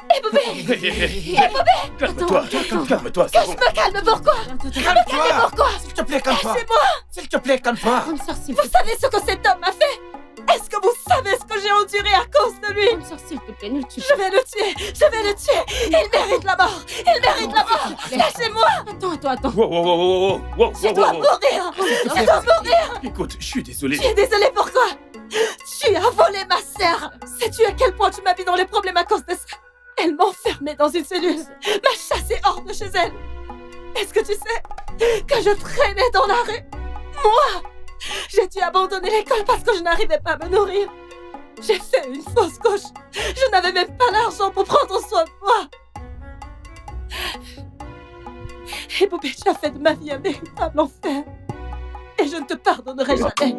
Hé, Boubé! Calme-toi, calme-toi, Que c'est je bon. me calme, pourquoi? Calme-toi. Pourquoi? S'il te plaît, calme-toi. Laissez-moi! S'il te plaît, calme-toi. Bonne sœur, s'il Vous te plaît. savez ce que cet homme m'a fait? Est-ce que vous savez ce que j'ai enduré à cause de lui? Bonne sœur, s'il te plaît, ne le tue Je vais le tuer! Je vais le tuer! Il mérite la mort! Il mérite la mort! Lâchez-moi! pas. Attends. Wow. Je dois mourir! Je dois mourir! Écoute, je suis désolé. Tu es désolé pourquoi? Tu as volé ma sœur! Sais-tu à quel point tu m'as mis dans les problèmes à cause de ça? Elle m'a enfermée dans une cellule, m'a chassée hors de chez elle. Est-ce que tu sais que je traînais dans la rue? Moi! J'ai dû abandonner l'école parce que je n'arrivais pas à me nourrir. J'ai fait une fausse couche. Je n'avais même pas l'argent pour prendre soin de moi. Et Bobby, tu as fait de ma vie un véritable enfer. Et je ne te pardonnerai jamais.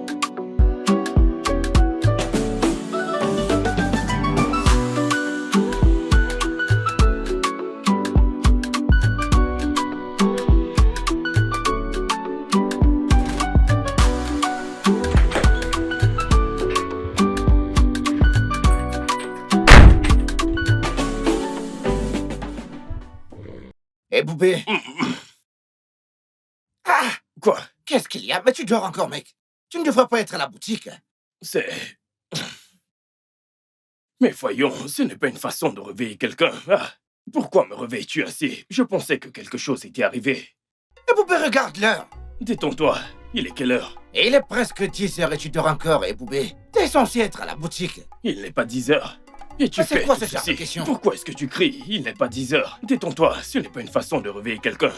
Hé, Boubé. Ah! Quoi? Qu'est-ce qu'il y a? Mais tu dors encore, mec. Tu ne devrais pas être à la boutique. C'est... Mais voyons, ce n'est pas une façon de réveiller quelqu'un. Ah, pourquoi me réveilles-tu ainsi? Je pensais que quelque chose était arrivé. Hé, Boubé, regarde l'heure. Détends-toi, il est quelle heure? Et il est presque 10h et tu dors encore, hé, Boubé. T'es censé être à la boutique. Il n'est pas 10 heures. Et tu Mais c'est fais quoi tout ce genre de ceci. question? Pourquoi est-ce que tu cries? Il n'est pas 10 heures. Détends-toi, ce n'est pas une façon de réveiller quelqu'un.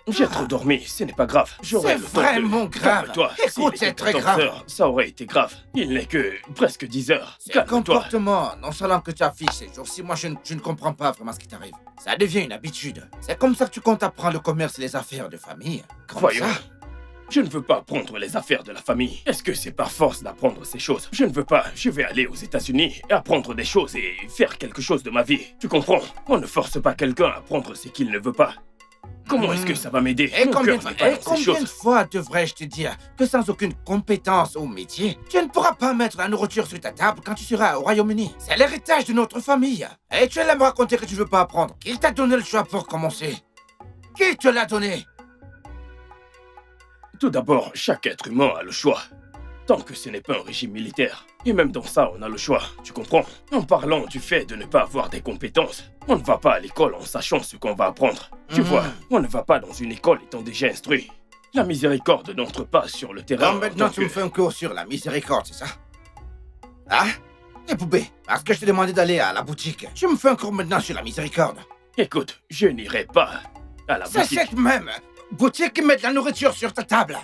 J'ai trop dormi, ce n'est pas grave. J'aurai C'est le temps de... vraiment grave. Calme-toi. Écoute, S'il c'est était très 14 grave. heures, ça aurait été grave. Il n'est que presque 10 heures. Ce Calme-toi. comportement nonchalant que tu affiches ces jours-ci, moi je ne comprends pas vraiment ce qui t'arrive. Ça devient une habitude. C'est comme ça que tu comptes apprendre le commerce et les affaires de famille. Comme Voyons. ça. Je ne veux pas apprendre les affaires de la famille. Est-ce que c'est par force d'apprendre ces choses? Je ne veux pas. Je vais aller aux États-Unis et apprendre des choses et faire quelque chose de ma vie. Tu comprends? On ne force pas quelqu'un à apprendre ce qu'il ne veut pas. Comment est-ce que ça va m'aider? Et Mon combien, cœur n'est pas dans ces combien de choses. fois devrais-je te dire que sans aucune compétence au métier, tu ne pourras pas mettre la nourriture sur ta table quand tu seras au Royaume-Uni? C'est l'héritage de notre famille. Et tu allais me raconter que tu veux pas apprendre. Qui t'a donné le choix pour commencer? Qui te l'a donné? Tout d'abord, chaque être humain a le choix. Tant que ce n'est pas un régime militaire. Et même dans ça, on a le choix, tu comprends? En parlant du fait de ne pas avoir des compétences, on ne va pas à l'école en sachant ce qu'on va apprendre. Tu vois, on ne va pas dans une école étant déjà instruit. La miséricorde n'entre pas sur le terrain. Donc maintenant en tant tu me que- fais un cours sur la miséricorde, c'est ça? Ah? Et Poupée, parce que je t'ai demandé d'aller à la boutique, tu me fais un cours maintenant sur la miséricorde. Écoute, je n'irai pas à la C'est boutique. cette même boutique qui met de la nourriture sur ta table.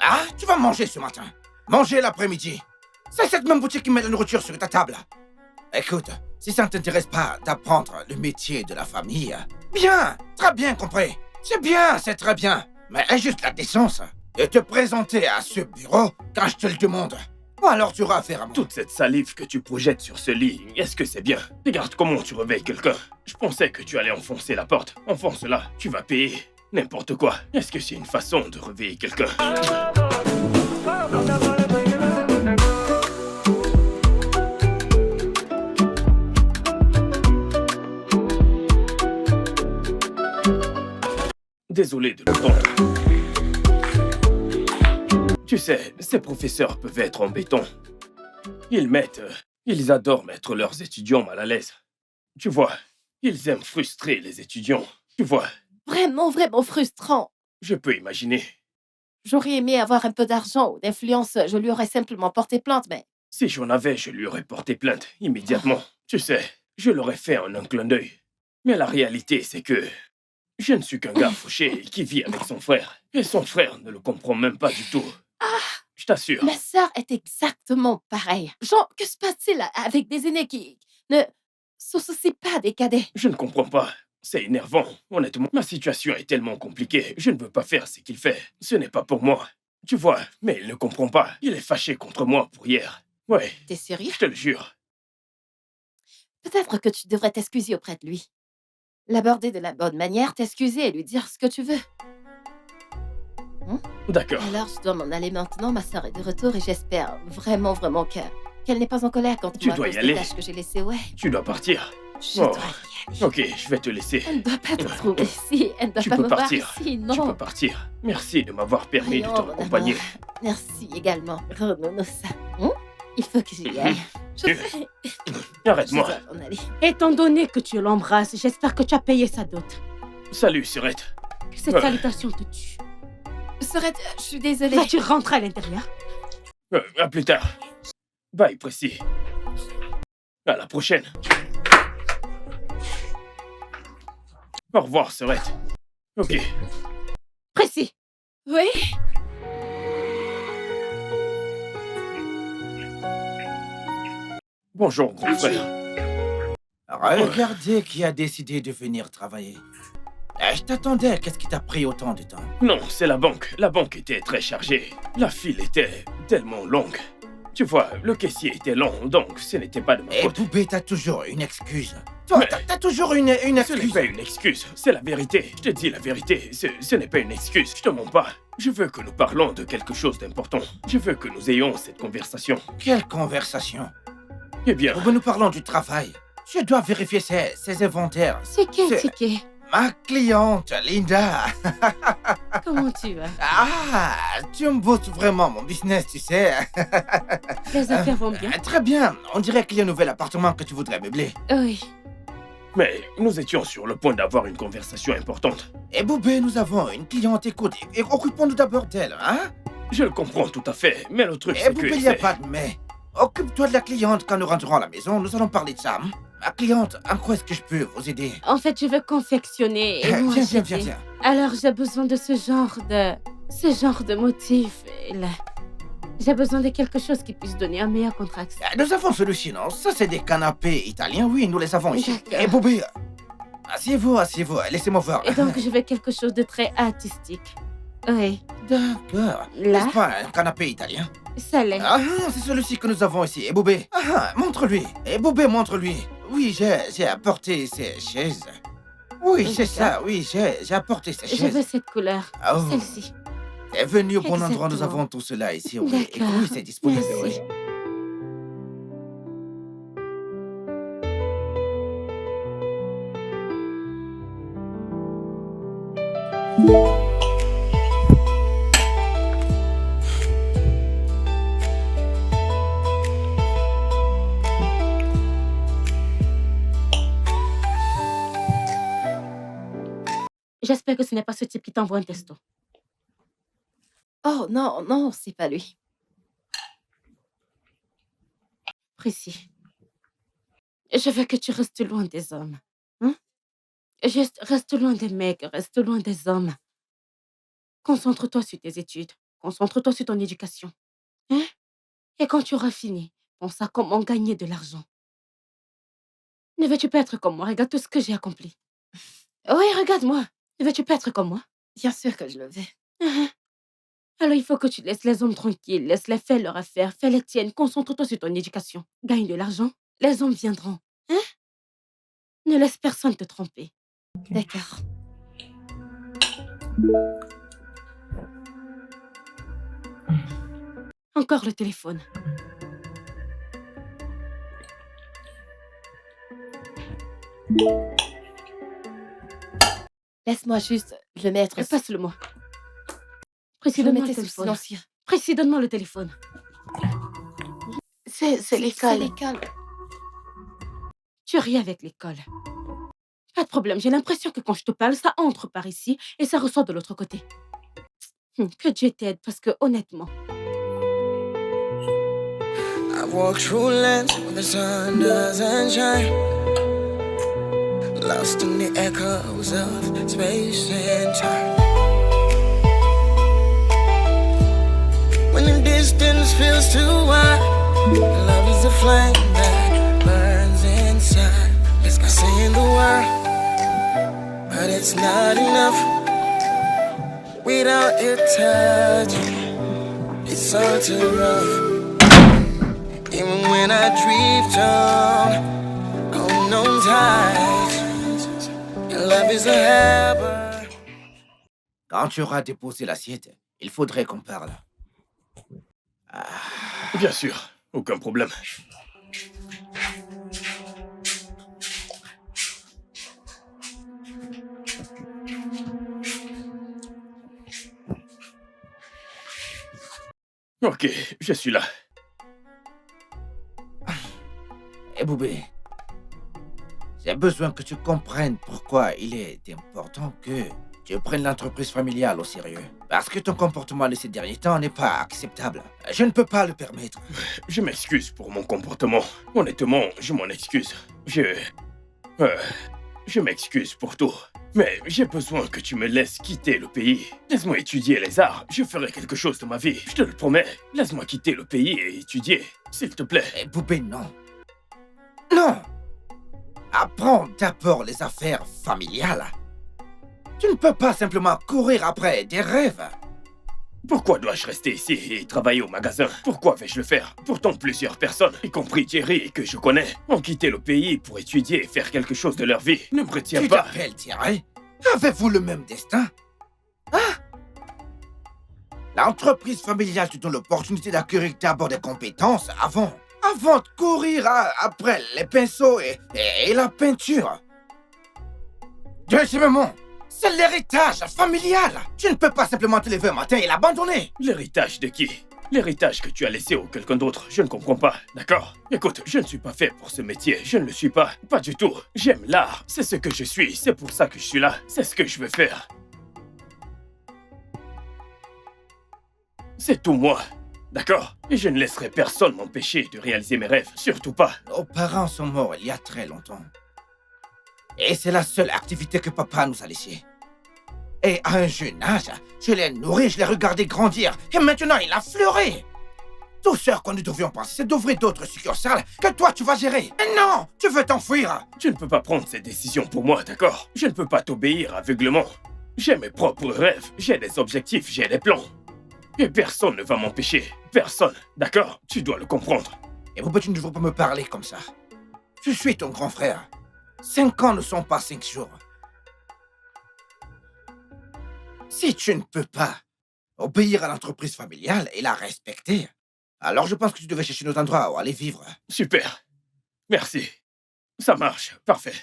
Ah? Tu vas manger ce matin. Manger l'après-midi. C'est cette même boutique qui met de la nourriture sur ta table. Écoute, si ça ne t'intéresse pas d'apprendre le métier de la famille, bien, très bien compris. C'est bien, c'est très bien. Mais aie juste la décence de te présenter à ce bureau quand je te le demande. Ou alors tu auras affaire à moi. Toute cette salive que tu projettes sur ce lit, est-ce que c'est bien? Regarde comment tu réveilles quelqu'un. Je pensais que tu allais enfoncer la porte. Enfonce-la, tu vas payer. N'importe quoi. Est-ce que c'est une façon de réveiller quelqu'un? Désolé de le prendre. Tu sais, ces professeurs peuvent être embêtants. Ils adorent mettre leurs étudiants mal à l'aise. Tu vois, ils aiment frustrer les étudiants. Tu vois, Vraiment frustrant. je peux imaginer. J'aurais aimé avoir un peu d'argent ou d'influence, je lui aurais simplement porté plainte, mais... Si j'en avais, je lui aurais porté plainte immédiatement. Tu sais, je l'aurais fait en un clin d'œil. Mais la réalité, c'est que je ne suis qu'un gars fauché qui vit avec son frère. Et son frère ne le comprend même pas du tout. Je t'assure. Ma sœur est exactement pareille. Genre, que se passe-t-il avec des aînés qui ne se soucient pas des cadets? Je ne comprends pas. C'est énervant, honnêtement. Ma situation est tellement compliquée. Je ne veux pas faire ce qu'il fait. Ce n'est pas pour moi. Tu vois, mais il ne comprend pas. Il est fâché contre moi pour hier. Ouais, T'es sérieux? je te le jure. Peut-être que tu devrais t'excuser auprès de lui. L'aborder de la bonne manière, t'excuser et lui dire ce que tu veux. D'accord. Alors, je dois m'en aller maintenant. Ma sœur est de retour et j'espère vraiment qu'elle n'est pas en colère contre Tu moi à dois y cause aller. des tâches que j'ai laissées. Ouais. Tu dois partir. Je Oh, dois y aller. ok, je vais te laisser. Elle ne doit pas te trouver ici. Elle ne doit Tu pas peux me partir. voir ici, Tu peux non. partir. Merci de m'avoir permis de Voyons, te mon accompagner. amour. Merci également. Renaud ça. Il faut que j'y aille. Je Arrête-moi. dois m'en aller. Étant donné que tu l'embrasses, j'espère que tu as payé sa dot. Salut, Surette. Que cette Ouais. salutation te tue. Sorette, je suis désolée. Vas-tu rentrer à l'intérieur? À plus tard. Bye, Précis. À la prochaine. Au revoir, Surette. Ok. Précis. Oui? Bonjour, grand frère. Regardez qui a décidé de venir travailler. Je t'attendais, qu'est-ce qui t'a pris autant de temps? Non, c'est la banque. La banque était très chargée. La file était tellement longue. Tu vois, le caissier était long, donc ce n'était pas de ma Et faute. Poupée, t'as toujours une excuse. Toi, Mais- t'as toujours une Ce n'est excuse. pas une excuse, c'est la vérité. Je te dis la vérité, ce n'est pas une excuse, je te mens pas. Je veux que nous parlons de quelque chose d'important. Je veux que nous ayons cette conversation. Quelle conversation. Eh bien, Nous parlons du travail. Je dois vérifier ses inventaires. C'est quel C'est- ticket? Ma cliente, Linda. Comment tu vas? Ah, tu me bosses vraiment mon business, tu sais. Les affaires vont bien? Très bien. On dirait qu'il y a un nouvel appartement que tu voudrais meubler. Oui. mais nous étions sur le point d'avoir une conversation importante. Et Boubé, nous avons une cliente. Écoute, et occupons-nous d'abord d'elle, hein? Je le comprends tout à fait, mais le truc Et c'est Boubé, que il n'y a c'est- pas de mais. Occupe-toi de la cliente quand nous rentrerons à la maison. Nous allons parler de ça. Hein? Ma cliente, en quoi est-ce que je peux vous aider? En fait, je veux confectionner et moi, Viens, viens, viens. Alors, j'ai besoin de ce genre de motif. Et là, j'ai besoin de quelque chose qui puisse donner un meilleur contraste. Nous avons celui-ci, non? Ça, c'est des canapés italiens. Oui, nous les avons ici. D'accord. Et Boubé, asseyez-vous. Laissez-moi voir. Et donc, je veux quelque chose de très artistique. Oui. D'accord. Là, N'est-ce pas un canapé italien? ça l'est. Ah, c'est celui-ci que nous avons ici. Et Boubé, montre-lui. Et Boubé, montre-lui. Oui, j'ai apporté ces chaises. Oui, c'est ça. Oui, j'ai apporté ces Je veux chaises. cette couleur. Oh, Celle-ci. t'es venu au bon endroit. Nous Exactement. avons tout cela ici. Oui, et D'accord. oui, c'est disponible. Merci. Oui. J'espère que ce n'est pas ce type qui t'envoie un testo. Oh non, non, c'est pas lui. Précis. Je veux que tu restes loin des hommes. Hein? Juste reste loin des mecs, reste loin des hommes. Concentre-toi sur tes études. Concentre-toi sur ton éducation. Hein? Et quand tu auras fini, pense à comment gagner de l'argent. Ne veux-tu pas être comme moi? Regarde tout ce que j'ai accompli. Oui, regarde-moi. Ne veux-tu pas être comme moi? Bien sûr que je le vais. Mhm. Alors il faut que tu laisses les hommes tranquilles, laisse-les faire leurs affaires, fais les tiennes, concentre-toi sur ton éducation. Gagne de l'argent, les hommes viendront. Hein? Ne laisse personne te tromper. D'accord. Encore le téléphone. Laisse-moi juste le mettre. Passe-le-moi. Je Précis, le donne-moi le mettais sous téléphone. silencieux. Précis, donne-moi le téléphone. C'est C'est l'école. l'école. Tu ris avec l'école. Pas de problème, j'ai l'impression que quand je te parle, ça entre par ici et ça ressort de l'autre côté. Que Dieu t'aide, parce que honnêtement, I walk through lands where the sun doesn't shine, lost in the echoes of space and time. When the distance feels too wide, love is a flame that burns inside. It's got saying the word, but it's not enough. Without your touch, it's all too rough. Even when I drift on unknown tides, your love is a harbor. Quand tu auras déposé l'assiette, il faudrait qu'on parle. Bien sûr, aucun problème. Ok, je suis là. Eh Boubé, j'ai besoin que tu comprennes pourquoi il est important que tu prennes l'entreprise familiale au sérieux. Parce que ton comportement de ces derniers temps n'est pas acceptable. Je ne peux pas le permettre. Je m'excuse pour mon comportement. Honnêtement, je m'en excuse. Je m'excuse pour tout. Mais j'ai besoin que tu me laisses quitter le pays. Laisse-moi étudier les arts. Je ferai quelque chose de ma vie. Je te le promets. Laisse-moi quitter le pays et étudier. S'il te plaît. Eh Boubé, non. Non. Apprends d'abord les affaires familiales. Tu ne peux pas simplement courir après des rêves. Pourquoi dois-je rester ici et travailler au magasin? Pourquoi vais-je le faire? Pourtant plusieurs personnes, y compris Thierry que je connais, ont quitté le pays pour étudier et faire quelque chose de leur vie. Ne me retiens Tu pas. t'appelles Thierry? Avez-vous le même destin? L'entreprise familiale te donne l'opportunité d'acquérir d'abord des compétences avant de courir après les pinceaux et la peinture. Deuxièmement, c'est l'héritage familial. Tu ne peux pas simplement te lever un matin et l'abandonner. L'héritage de qui? L'héritage que tu as laissé à quelqu'un d'autre, je ne comprends pas, d'accord? Écoute, je ne suis pas fait pour ce métier, je ne le suis pas, pas du tout. J'aime l'art, c'est ce que je suis, c'est pour ça que je suis là, c'est ce que je veux faire. C'est tout moi, d'accord? Et je ne laisserai personne m'empêcher de réaliser mes rêves, surtout pas. Nos parents sont morts il y a très longtemps. Et c'est la seule activité que papa nous a laissée. Et à un jeune âge, je l'ai nourri, je l'ai regardé grandir. Et maintenant, il a fleuré. Tout ce que nous devions penser, c'est d'ouvrir d'autres succursales que toi, tu vas gérer. Mais non, tu veux t'enfuir. Tu ne peux pas prendre ces décisions pour moi, d'accord? Je ne peux pas t'obéir aveuglément. J'ai mes propres rêves, j'ai des objectifs, j'ai des plans. Et personne ne va m'empêcher. Personne, d'accord? Tu dois le comprendre. Et pourquoi tu ne devrais pas me parler comme ça? Je suis ton grand frère. 5 ans ne sont pas 5 jours. Si tu ne peux pas obéir à l'entreprise familiale et la respecter, alors je pense que tu devais chercher un autre endroit où aller vivre. Super. Merci. Ça marche. Parfait.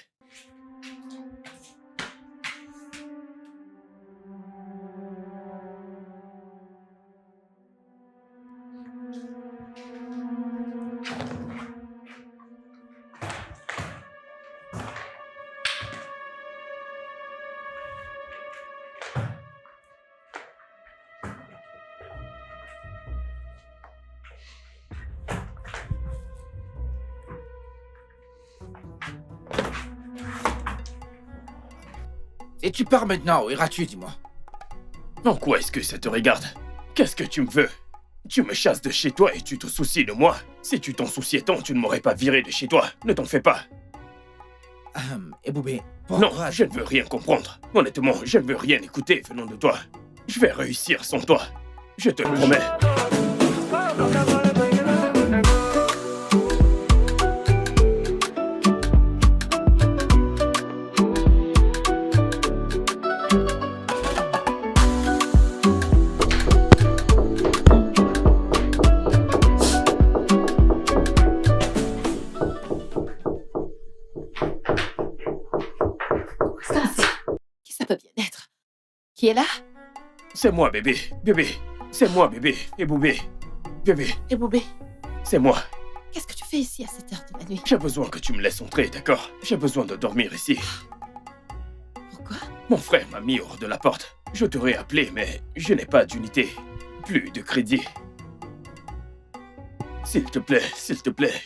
Si tu pars maintenant, où iras-tu, dis-moi? En quoi est-ce que ça te regarde? Qu'est-ce que tu me veux? Tu me chasses de chez toi et tu te soucies de moi? Si tu t'en souciais tant, tu ne m'aurais pas viré de chez toi. Ne t'en fais pas. Et Boubé, Non, je ne veux rien comprendre. Honnêtement, je ne veux rien écouter venant de toi. Je vais réussir sans toi. Je te le promets. Qui ça peut bien être? Qui est là? C'est moi, bébé. Bébé. C'est moi, bébé. Et Boubé. Bébé. Et Boubé, C'est moi. qu'est-ce que tu fais ici à cette heure de la nuit? J'ai besoin que tu me laisses entrer, d'accord? J'ai besoin de dormir ici. Pourquoi? Mon frère m'a mis hors de la porte. Je t'aurais appelé, mais je n'ai pas d'unité. Plus de crédit. S'il te plaît,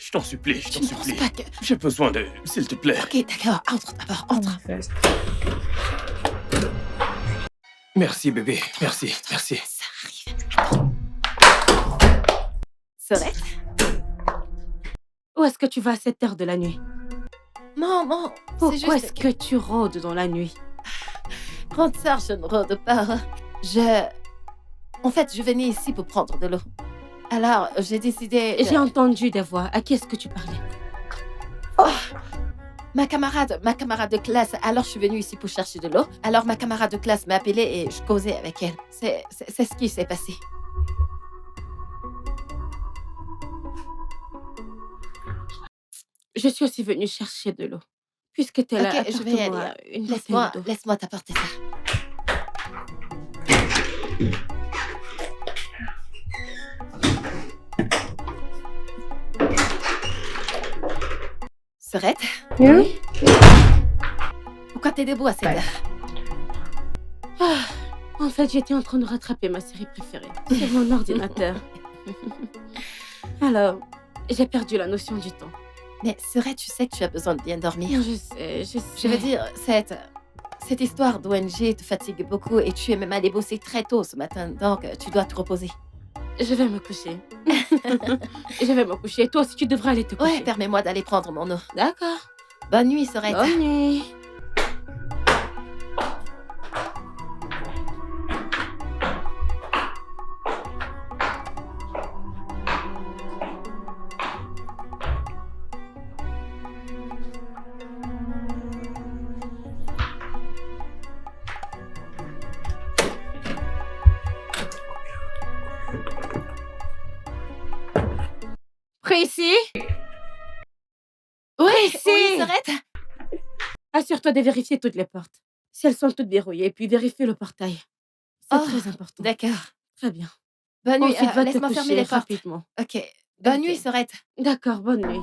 je t'en supplie, je Tu t'en ne penses supplie. pas que... J'ai besoin de... S'il te plaît. Ok, d'accord, entre d'abord, entre. Merci, bébé. Merci, merci. Ça arrive. Sorette? Où est-ce que tu vas à cette heure de la nuit? Maman, c'est Pourquoi juste... est-ce que tu rôdes dans la nuit? Grande sœur, je ne rôde pas. En fait, je venais ici pour prendre de l'eau. Alors, j'ai décidé... J'ai entendu des voix. À qui est-ce que tu parlais? Ma camarade de classe, alors je suis venue ici pour chercher de l'eau. Alors ma camarade de classe m'a appelée et je causais avec elle. C'est ce qui s'est passé. Je suis aussi venue chercher de l'eau. Puisque tu es là, Ok, je vais y apporte-moi aller. une bouteille d'eau. Laisse-moi t'apporter ça. Serette, Oui. pourquoi t'es debout à cette heure? Ah, en fait, j'étais en train de rattraper ma série préférée sur mon ordinateur. Alors, j'ai perdu la notion du temps. Mais Serette, tu sais que tu as besoin de bien dormir. Je sais. Je veux dire, cette histoire d'ONG te fatigue beaucoup et tu es même allé bosser très tôt ce matin, donc tu dois te reposer. Je vais me coucher. Je vais me coucher. Toi aussi, tu devrais aller te coucher. Ouais, permets-moi d'aller prendre mon eau. D'accord. Bonne nuit, Serette. Bonne nuit. Précis, Oui, Précis. oui, Serette. assure-toi de vérifier toutes les portes. Si elles sont toutes verrouillées, puis vérifie le portail. C'est Oh, très important. D'accord. Très bien. Bonne nuit. Ensuite, va te Laisse-moi coucher fermer les portes. rapidement. Ok. Bonne Ok. nuit, Serette. D'accord, bonne nuit.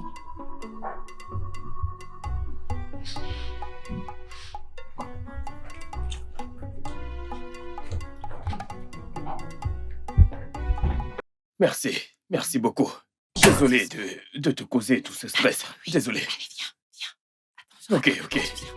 Merci. Merci beaucoup. Désolé de te causer tout ce stress. Désolé. Allez, viens. Ok, ok. Viens.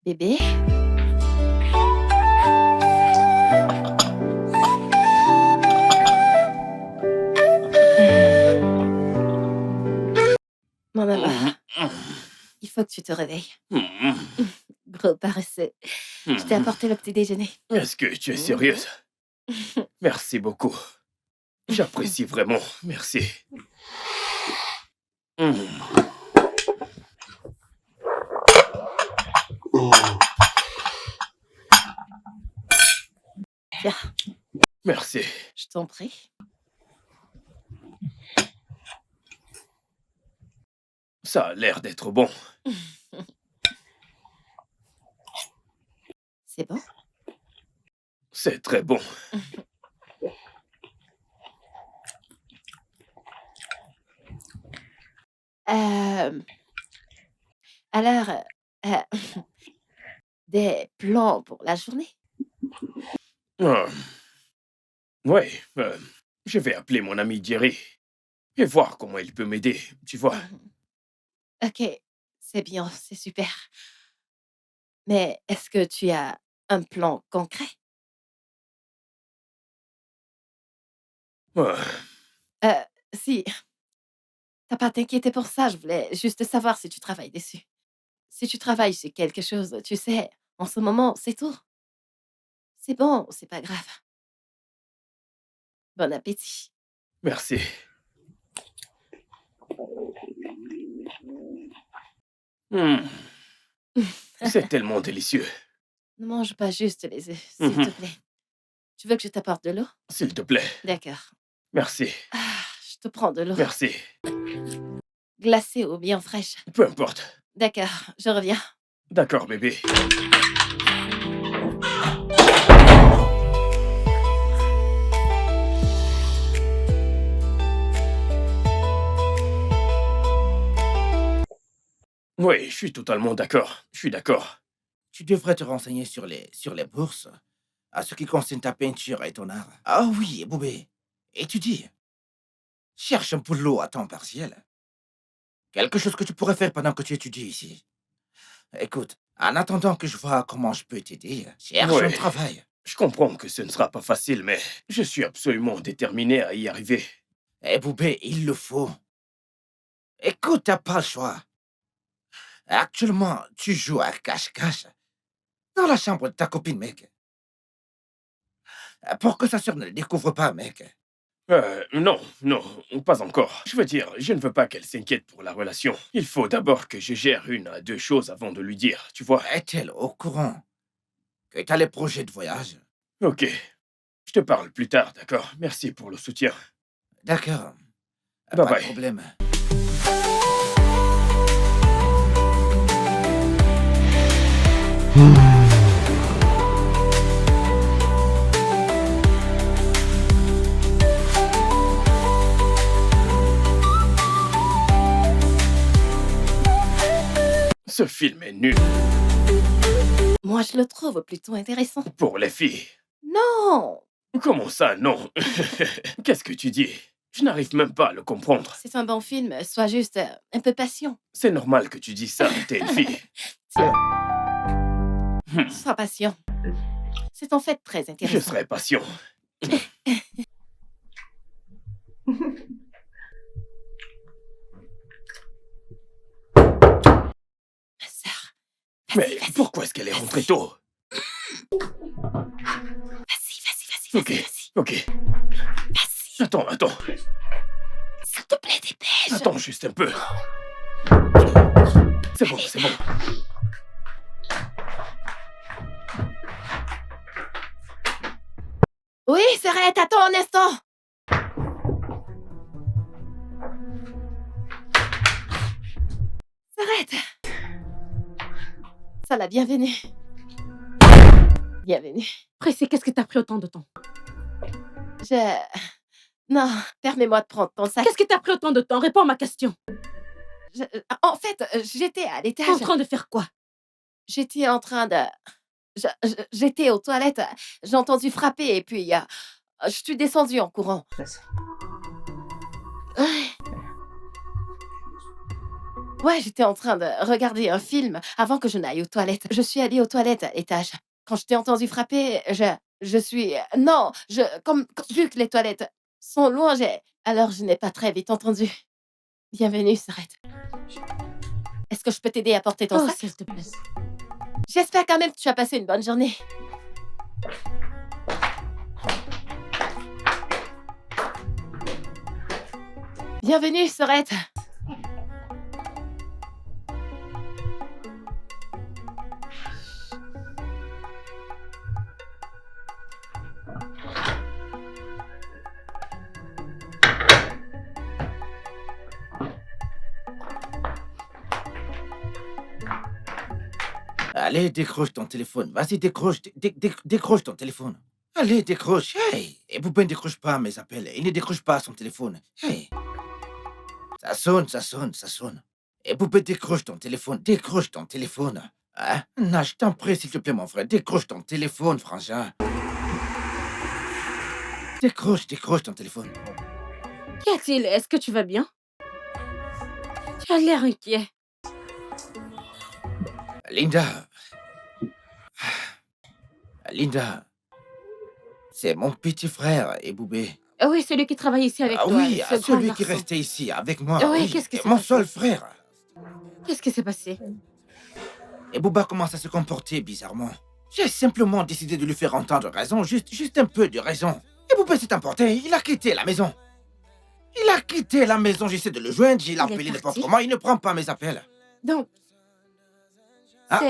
Bébé. Mon amour, il faut que tu te réveilles. Gros paresseux. Je t'ai apporté le petit déjeuner. Est-ce que tu es sérieuse? Merci beaucoup. J'apprécie vraiment. Merci. Tiens, Merci. je t'en prie. Ça a l'air d'être bon. C'est bon? C'est très bon. Euh, alors, euh, des plans pour la journée? Ah. Ouais, je vais appeler mon ami Jerry et voir comment il peut m'aider, tu vois. Ok, c'est bien, c'est super. Mais est-ce que tu as un plan concret? Ah. Si, t'as pas à t'inquiéter pour ça, je voulais juste savoir si tu travailles dessus. Si tu travailles sur quelque chose, tu sais, en ce moment, c'est tout. C'est bon, c'est pas grave. Bon appétit. Merci. C'est tellement délicieux. Ne mange pas juste les œufs, s'il te plaît. Tu veux que je t'apporte de l'eau? S'il te plaît. D'accord. Merci. Ah, je te prends de l'eau. Merci. Glacée ou bien fraîche? Peu importe. D'accord, je reviens. D'accord, bébé. Oui, je suis totalement d'accord. Je suis d'accord. Tu devrais te renseigner sur les bourses, à ce qui concerne ta peinture et ton art. Ah oui, Boubé, étudie. Cherche un boulot à temps partiel. Quelque chose que tu pourrais faire pendant que tu étudies ici. Écoute, en attendant que je vois comment je peux t'aider, cherche un Ouais. travail. Je comprends que ce ne sera pas facile, mais je suis absolument déterminé à y arriver. Eh Boubé, il le faut. Écoute, t'as pas le choix. Actuellement, tu joues à cache-cache dans la chambre de ta copine, mec. Pour que sa sœur ne le découvre pas, mec. Non, non, pas encore. Je veux dire, je ne veux pas qu'elle s'inquiète pour la relation. Il faut d'abord que je gère une à deux choses avant de lui dire, tu vois. Est-elle au courant que t'as les projets de voyage? Ok. Je te parle plus tard, d'accord? Merci pour le soutien. D'accord. Bye Pas bye. de problème. Ce film est nul Moi, je le trouve plutôt intéressant. pour les filles. Non! Comment ça, non? Qu'est-ce que tu dis? Je n'arrive même pas à le comprendre. C'est un bon film, sois juste un peu patient. C'est normal que tu dis ça, t'es une fille. Sois patient. C'est en fait très Je intéressant. serai patient. Ma sœur, Mais pourquoi est-ce qu'elle est rentrée tôt? vas-y, Ok, vas-y. ok. Vas-y, Attends. s'il te plaît, dépêche. Attends juste un peu. C'est bon. Oui, s'arrête, attends un instant. S'arrête. Ça la bienvenue. Bienvenue. Pressé, qu'est-ce que t'as pris autant de temps? Non, permets-moi de prendre ton sac. Qu'est-ce que t'as pris autant de temps? Réponds à ma question. En fait, j'étais à l'étage. En train de faire quoi? J'étais en train de... J'étais aux toilettes. J'ai entendu frapper et puis je suis descendue en courant. Ouais, j'étais en train de regarder un film avant que je n'aille aux toilettes. Je suis allée aux toilettes à l'étage. Quand je t'ai entendu frapper, je suis... Non, vu que les toilettes sont loin, alors je n'ai pas très vite entendu. Bienvenue, Sarette. Est-ce que je peux t'aider à porter ton Oh, sac? s'il te plaît. J'espère quand même que tu as passé une bonne journée. Bienvenue, Sorette. Allez, décroche ton téléphone. Vas-y, décroche. Décroche ton téléphone. Allez, décroche. Hey! Et Boubin ne décroche pas mes appels. Il ne décroche pas son téléphone. Hey! Ça sonne. Et Boubin, décroche ton téléphone. Décroche ton téléphone. Hein? Non, je t'en prie, s'il te plaît, mon frère. Décroche ton téléphone, frangin. Décroche ton téléphone. Qu'y a-t-il? Est-ce que tu vas bien? Tu as l'air inquiet. Linda, c'est mon petit frère, Eboubé. Ah oui, celui qui travaille ici avec Ah toi. oui, ce grand celui qui garçon. restait ici avec moi. Ah oui, oui, qu'est-ce qui s'est mon passé? seul frère. Qu'est-ce qui s'est passé? Et Bouba commence à se comporter bizarrement. J'ai simplement décidé de lui faire entendre raison, juste un peu de raison. Et Bouba s'est emporté, il a quitté la maison. J'essaie de le joindre, j'ai est appelé n'importe parti? comment, il ne prend pas mes appels. Donc, Ah.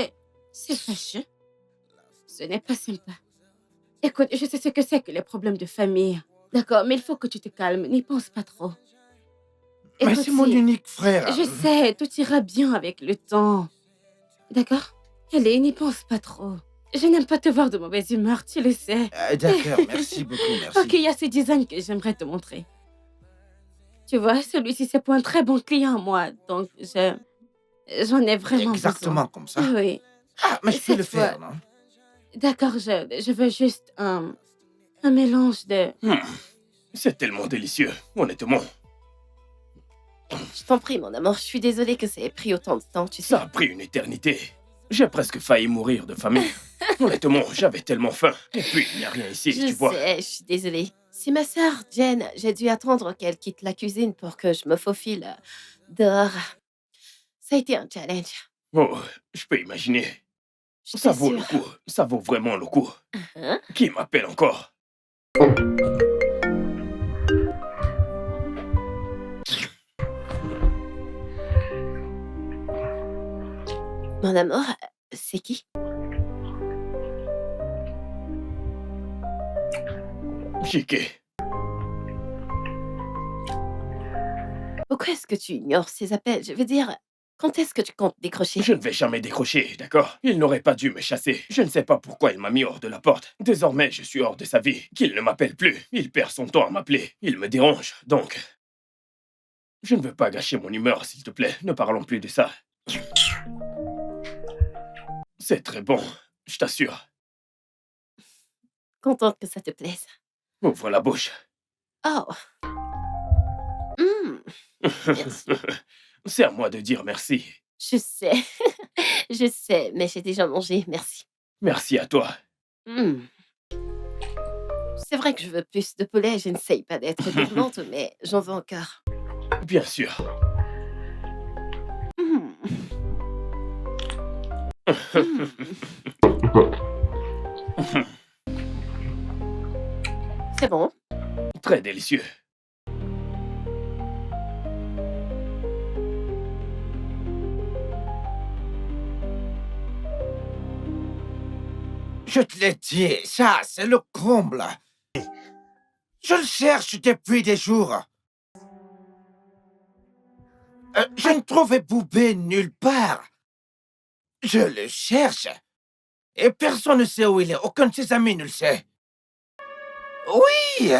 c'est fâcheux. Ce n'est pas sympa. Écoute, je sais ce que c'est que les problèmes de famille. D'accord, mais il faut que tu te calmes. N'y pense pas trop. Mais Écoute, c'est mon unique frère. Je sais, tout ira bien avec le temps. D'accord? Allez, n'y pense pas trop. Je n'aime pas te voir de mauvaise humeur, tu le sais. D'accord, merci beaucoup, merci. Ok, il y a ces designs que j'aimerais te montrer. Tu vois, celui-ci, c'est pour un très bon client, moi. Donc, j'en ai vraiment Exactement comme ça. besoin. Oui. Ah, mais je peux Cette le faire, fois- non? D'accord, je veux juste un mélange de... C'est tellement délicieux, honnêtement. Je t'en prie, mon amour. Je suis désolée que ça ait pris autant de temps, tu sais. Ça a pris une éternité. J'ai presque failli mourir de famine. Honnêtement, j'avais tellement faim. Et puis, il n'y a rien ici, Je tu vois. sais, je suis désolée. C'est ma sœur, Jen. J'ai dû attendre qu'elle quitte la cuisine pour que je me faufile dehors. Ça a été un challenge. Oh, je peux imaginer. Je Ça t'assure. vaut le coup. Ça vaut vraiment le coup. Hein? Qui m'appelle encore? Mon amour, c'est qui? Chiquet, Pourquoi est-ce que tu ignores ces appels? Je veux dire, quand est-ce que tu comptes décrocher? je ne vais jamais décrocher, d'accord? Il n'aurait pas dû me chasser. Je ne sais pas pourquoi il m'a mis hors de la porte. Désormais, je suis hors de sa vie. Qu'il ne m'appelle plus. Il perd son temps à m'appeler. Il me dérange, donc... Je ne veux pas gâcher mon humeur, s'il te plaît. Ne parlons plus de ça. C'est très bon, je t'assure. Contente que ça te plaise. Ouvre la bouche. Oh! Mmh, merci. C'est à moi de dire merci. Je sais. Je sais, mais j'ai déjà mangé, merci. Merci à toi. Mmh. C'est vrai que je veux plus de poulet, je n'essaye pas d'être gourmande, mais j'en veux encore. Bien sûr. Mmh. Mmh. C'est bon. Très délicieux. Je te l'ai dit, ça, c'est le comble. Je le cherche depuis des jours. Je ne trouvais Boubé nulle part. Je le cherche. Et personne ne sait où il est. Aucun de ses amis ne le sait. Oui!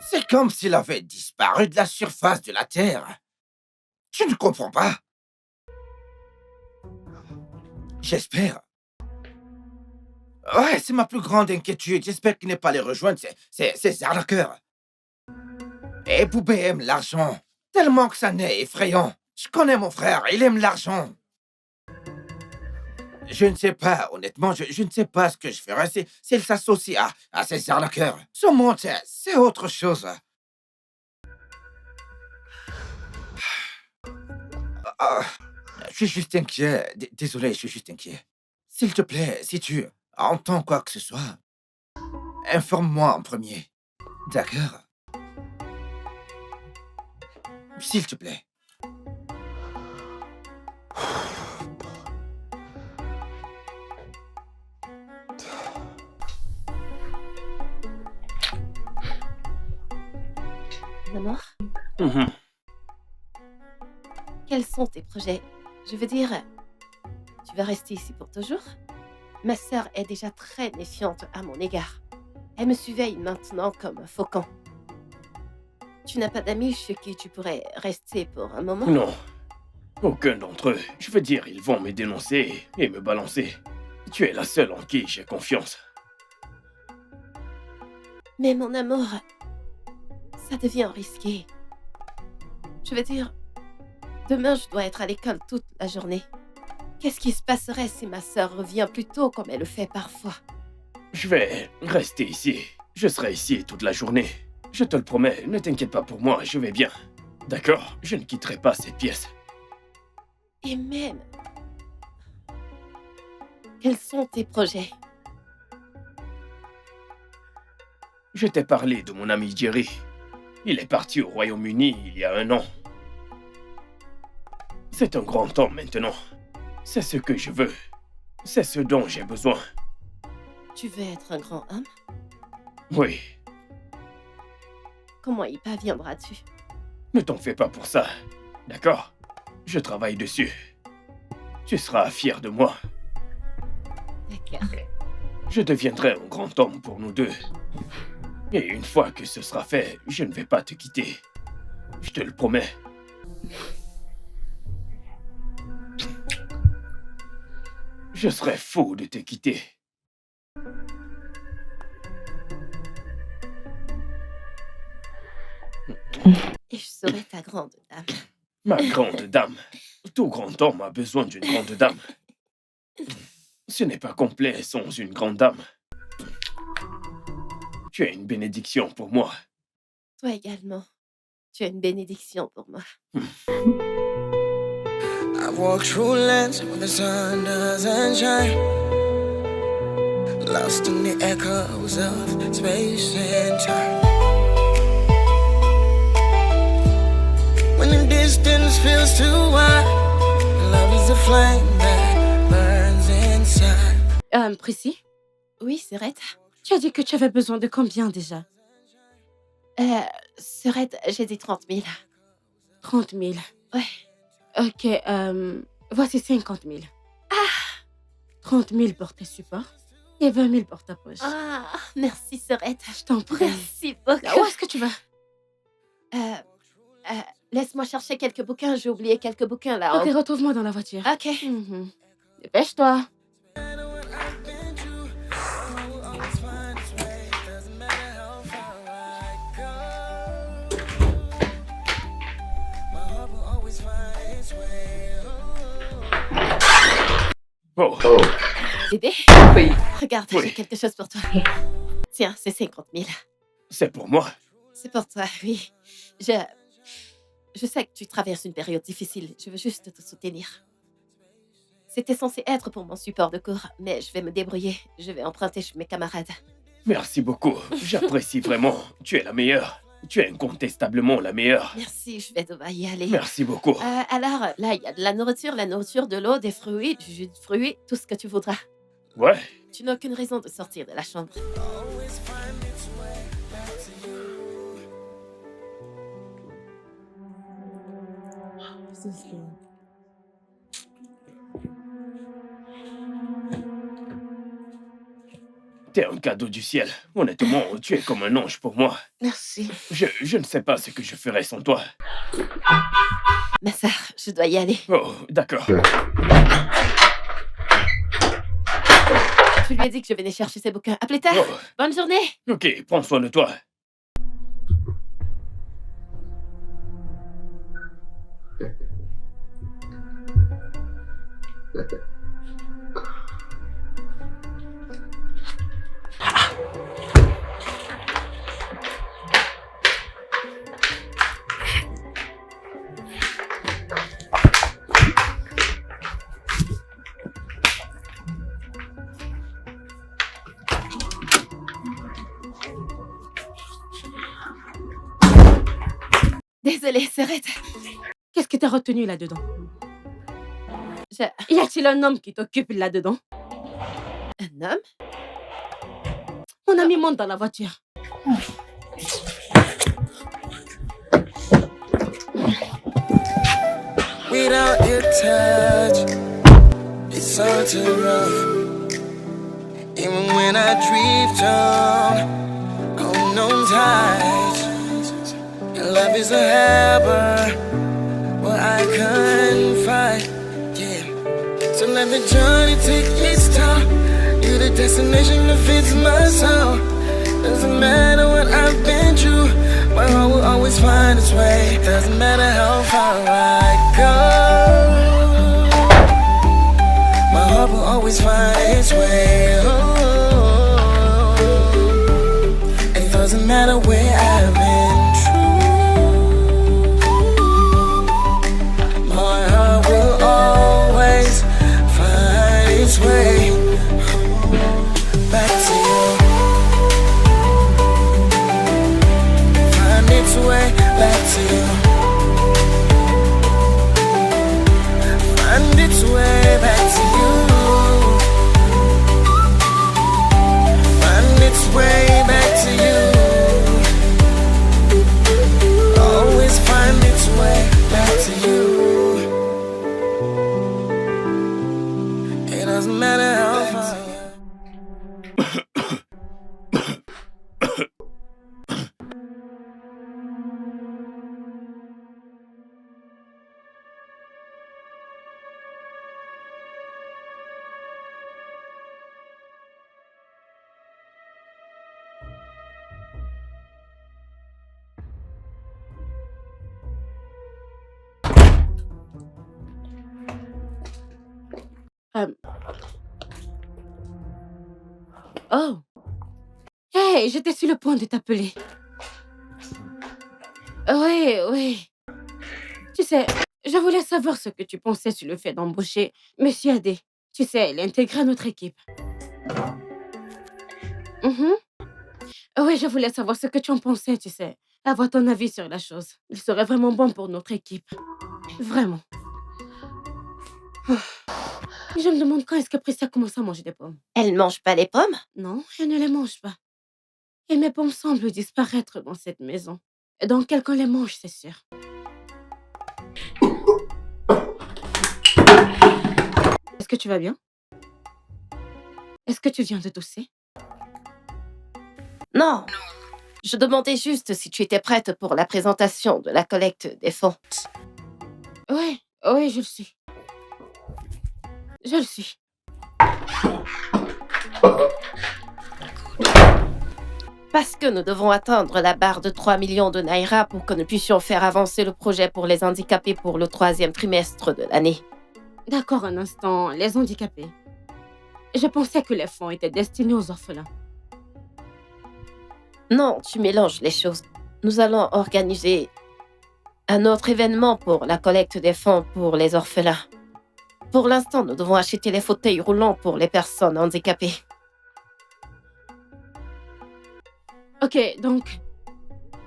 C'est comme s'il avait disparu de la surface de la Terre. Tu ne comprends pas? J'espère. Ouais, c'est ma plus grande inquiétude. J'espère qu'il n'est pas les rejoindre. C'est arnaqueurs. Et Boubé aime l'argent. Tellement que ça n'est effrayant. Je connais mon frère, il aime l'argent. Je ne sais pas, honnêtement, je ne sais pas ce que je ferais s'il s'associe à ces arnaqueurs. Ce monde, c'est autre chose. Ah, je suis juste inquiet. Désolé, je suis juste inquiet. S'il te plaît, si tu entends quoi que ce soit, informe-moi en premier. D'accord? S'il te plaît. Maman, Mhm. quels sont tes projets? Je veux dire, tu vas rester ici pour toujours? Ma sœur est déjà très méfiante à mon égard. Elle me surveille maintenant comme un faucon. Tu n'as pas d'amis chez qui tu pourrais rester pour un moment? Non. Aucun d'entre eux. Je veux dire, ils vont me dénoncer et me balancer. Tu es la seule en qui j'ai confiance. Mais mon amour, ça devient risqué. Je veux dire, demain je dois être à l'école toute la journée. Qu'est-ce qui se passerait si ma sœur revient plus tôt comme elle le fait parfois? Je vais rester ici. Je serai ici toute la journée. Je te le promets, ne t'inquiète pas pour moi, je vais bien. D'accord? Je ne quitterai pas cette pièce. Et même... Quels sont tes projets? Je t'ai parlé de mon ami Jerry. Il est parti au Royaume-Uni il y a 1 an. C'est un grand homme maintenant. C'est ce que je veux. C'est ce dont j'ai besoin. Tu veux être un grand homme? Oui, Comment y parviendras-tu? ne t'en fais pas pour ça. D'accord? Je travaille dessus. Tu seras fier de moi. D'accord. Je deviendrai un grand homme pour nous deux. Et une fois que ce sera fait, je ne vais pas te quitter. Je te le promets. Je serais fou de te quitter. Et je serai ta grande dame. Ma grande dame. Tout grand homme a besoin d'une grande dame. Ce n'est pas complet sans une grande dame. Tu es une bénédiction pour moi. Toi également. Tu es une bénédiction pour moi. I've walked through lands where the sun doesn't shine. lost in the echoes of space and time. When the distance feels too wide, love is a flame that burns inside. Prissy, Oui, Serette. tu as dit que tu avais besoin de combien déjà? Serette, j'ai dit 30 000. 30 000. Ouais. Ok, voici 50 000. 30 000 pour tes supports et 20 000 pour ta poche. Ah, merci, Serette. Je t'en prie. Merci beaucoup. Là, où est-ce que tu vas? Laisse-moi chercher quelques bouquins. J'ai oublié quelques bouquins là. Ok, retrouve-moi dans la voiture. Ok. Mhm. Dépêche-toi. Oh, Bébé, Oui. regarde, Oui. j'ai quelque chose pour toi. Tiens, c'est 50 000. c'est pour moi. C'est pour toi, oui. Je sais que tu traverses une période difficile. Je veux juste te soutenir. C'était censé être pour mon support de cours, mais je vais me débrouiller. Je vais emprunter chez mes camarades. Merci beaucoup. J'apprécie vraiment. Tu es la meilleure. Tu es incontestablement la meilleure. Merci, je vais devoir y aller. Merci beaucoup. Alors, là, il y a de la nourriture, de l'eau, des fruits, du jus de fruits, tout ce que tu voudras. Ouais, Tu n'as aucune raison de sortir de la chambre. t'es un cadeau du ciel. Honnêtement, tu es comme un ange pour moi. Merci. Je ne sais pas ce que je ferais sans toi. Ma sœur, je dois y aller. Oh, d'accord. Je lui ai dit que je venais chercher ses bouquins. À plus tard. Oh, Bonne journée. ok, prends soin de toi. Désolée, Serette. Qu'est-ce que t'as retenu là-dedans? Je... Y a-t-il un homme qui t'occupe là-dedans? Un homme? Mon ami monte dans la voiture. Without your touch, it's all too rough. Even when I drift on unknown tides, your love is a harbor where I can't fight. Yeah, so let the journey take its toll. You're the destination that fits my soul. Doesn't matter what I've been through, my heart will always find its way. Doesn't matter how far I go, my heart will always find its way. Oh, it doesn't matter where I've been through, my heart will always find its way back to you. Find its way back to you. Find its way back to you. Find its way back to you. Always find its way back to you. It doesn't matter how far. Oh. Hey, j'étais sur le point de t'appeler. Oui, oui. Tu sais, je voulais savoir ce que tu pensais sur le fait d'embaucher Monsieur Adé. Tu sais, l'intégrer à notre équipe. Mhm. Oui, je voulais savoir ce que tu en pensais, tu sais. Avoir ton avis sur la chose. Il serait vraiment bon pour notre équipe. Vraiment. Je me demande quand est-ce que Priscilla commence à manger des pommes. Elle ne mange pas les pommes? Non, elle ne les mange pas. Et mes pommes semblent disparaître dans cette maison. Donc quelqu'un les mange, c'est sûr. Est-ce que tu vas bien? Est-ce que tu viens de tousser? Non. Je demandais juste si tu étais prête pour la présentation de la collecte des fonds. Oui, oui, je le suis. Je le suis. Parce que nous devons atteindre la barre de 3 millions de Naira pour que nous puissions faire avancer le projet pour les handicapés pour le 3e trimestre de l'année. D'accord, un instant. Les handicapés. Je pensais que les fonds étaient destinés aux orphelins. Non, tu mélanges les choses. Nous allons organiser un autre événement pour la collecte des fonds pour les orphelins. Pour l'instant, nous devons acheter les fauteuils roulants pour les personnes handicapées. Ok, donc,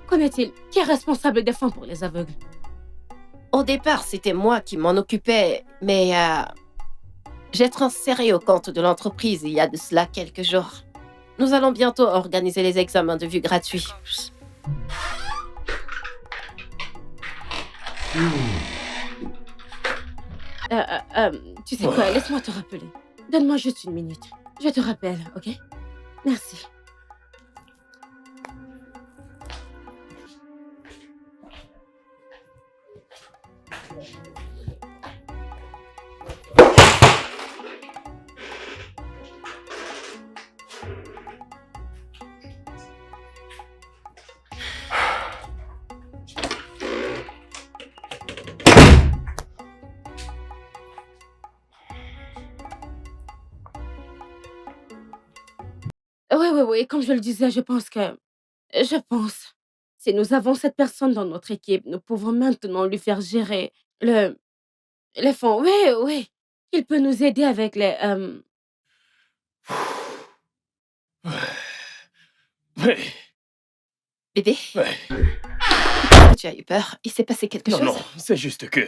qu'en est-il? Qui est responsable des fonds pour les aveugles? Au départ, c'était moi qui m'en occupais, mais j'ai transféré au compte de l'entreprise il y a de cela quelques jours. Nous allons bientôt organiser les examens de vue gratuits. Tu sais quoi, laisse-moi te rappeler. Donne-moi juste une minute. Je te rappelle, ok? Merci. Oui, comme je le disais, je pense, si nous avons cette personne dans notre équipe, nous pouvons maintenant lui faire gérer les fonds. Oui, oui. Il peut nous aider avec les... Ouais, Bébé, ouais. tu as eu peur? Il s'est passé quelque Non, chose? non, c'est juste que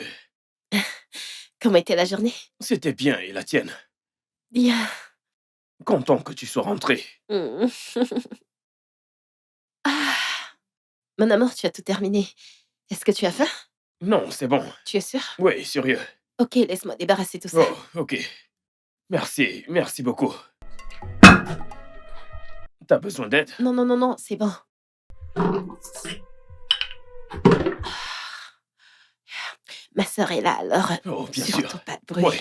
Comment était la journée? c'était bien et la tienne. Bien. Content que tu sois rentré. Hmm. Ah, mon amour, tu as tout terminé. Est-ce que tu as faim? Non, c'est bon. Tu es sûr? Oui, sérieux. Ok, laisse-moi débarrasser tout ça. Oh, ok. Merci, merci beaucoup. T'as besoin d'aide? Non, non, non, non, c'est bon. Ma sœur est là, alors Oh, bien surtout sûr. pas de bruit. Oui.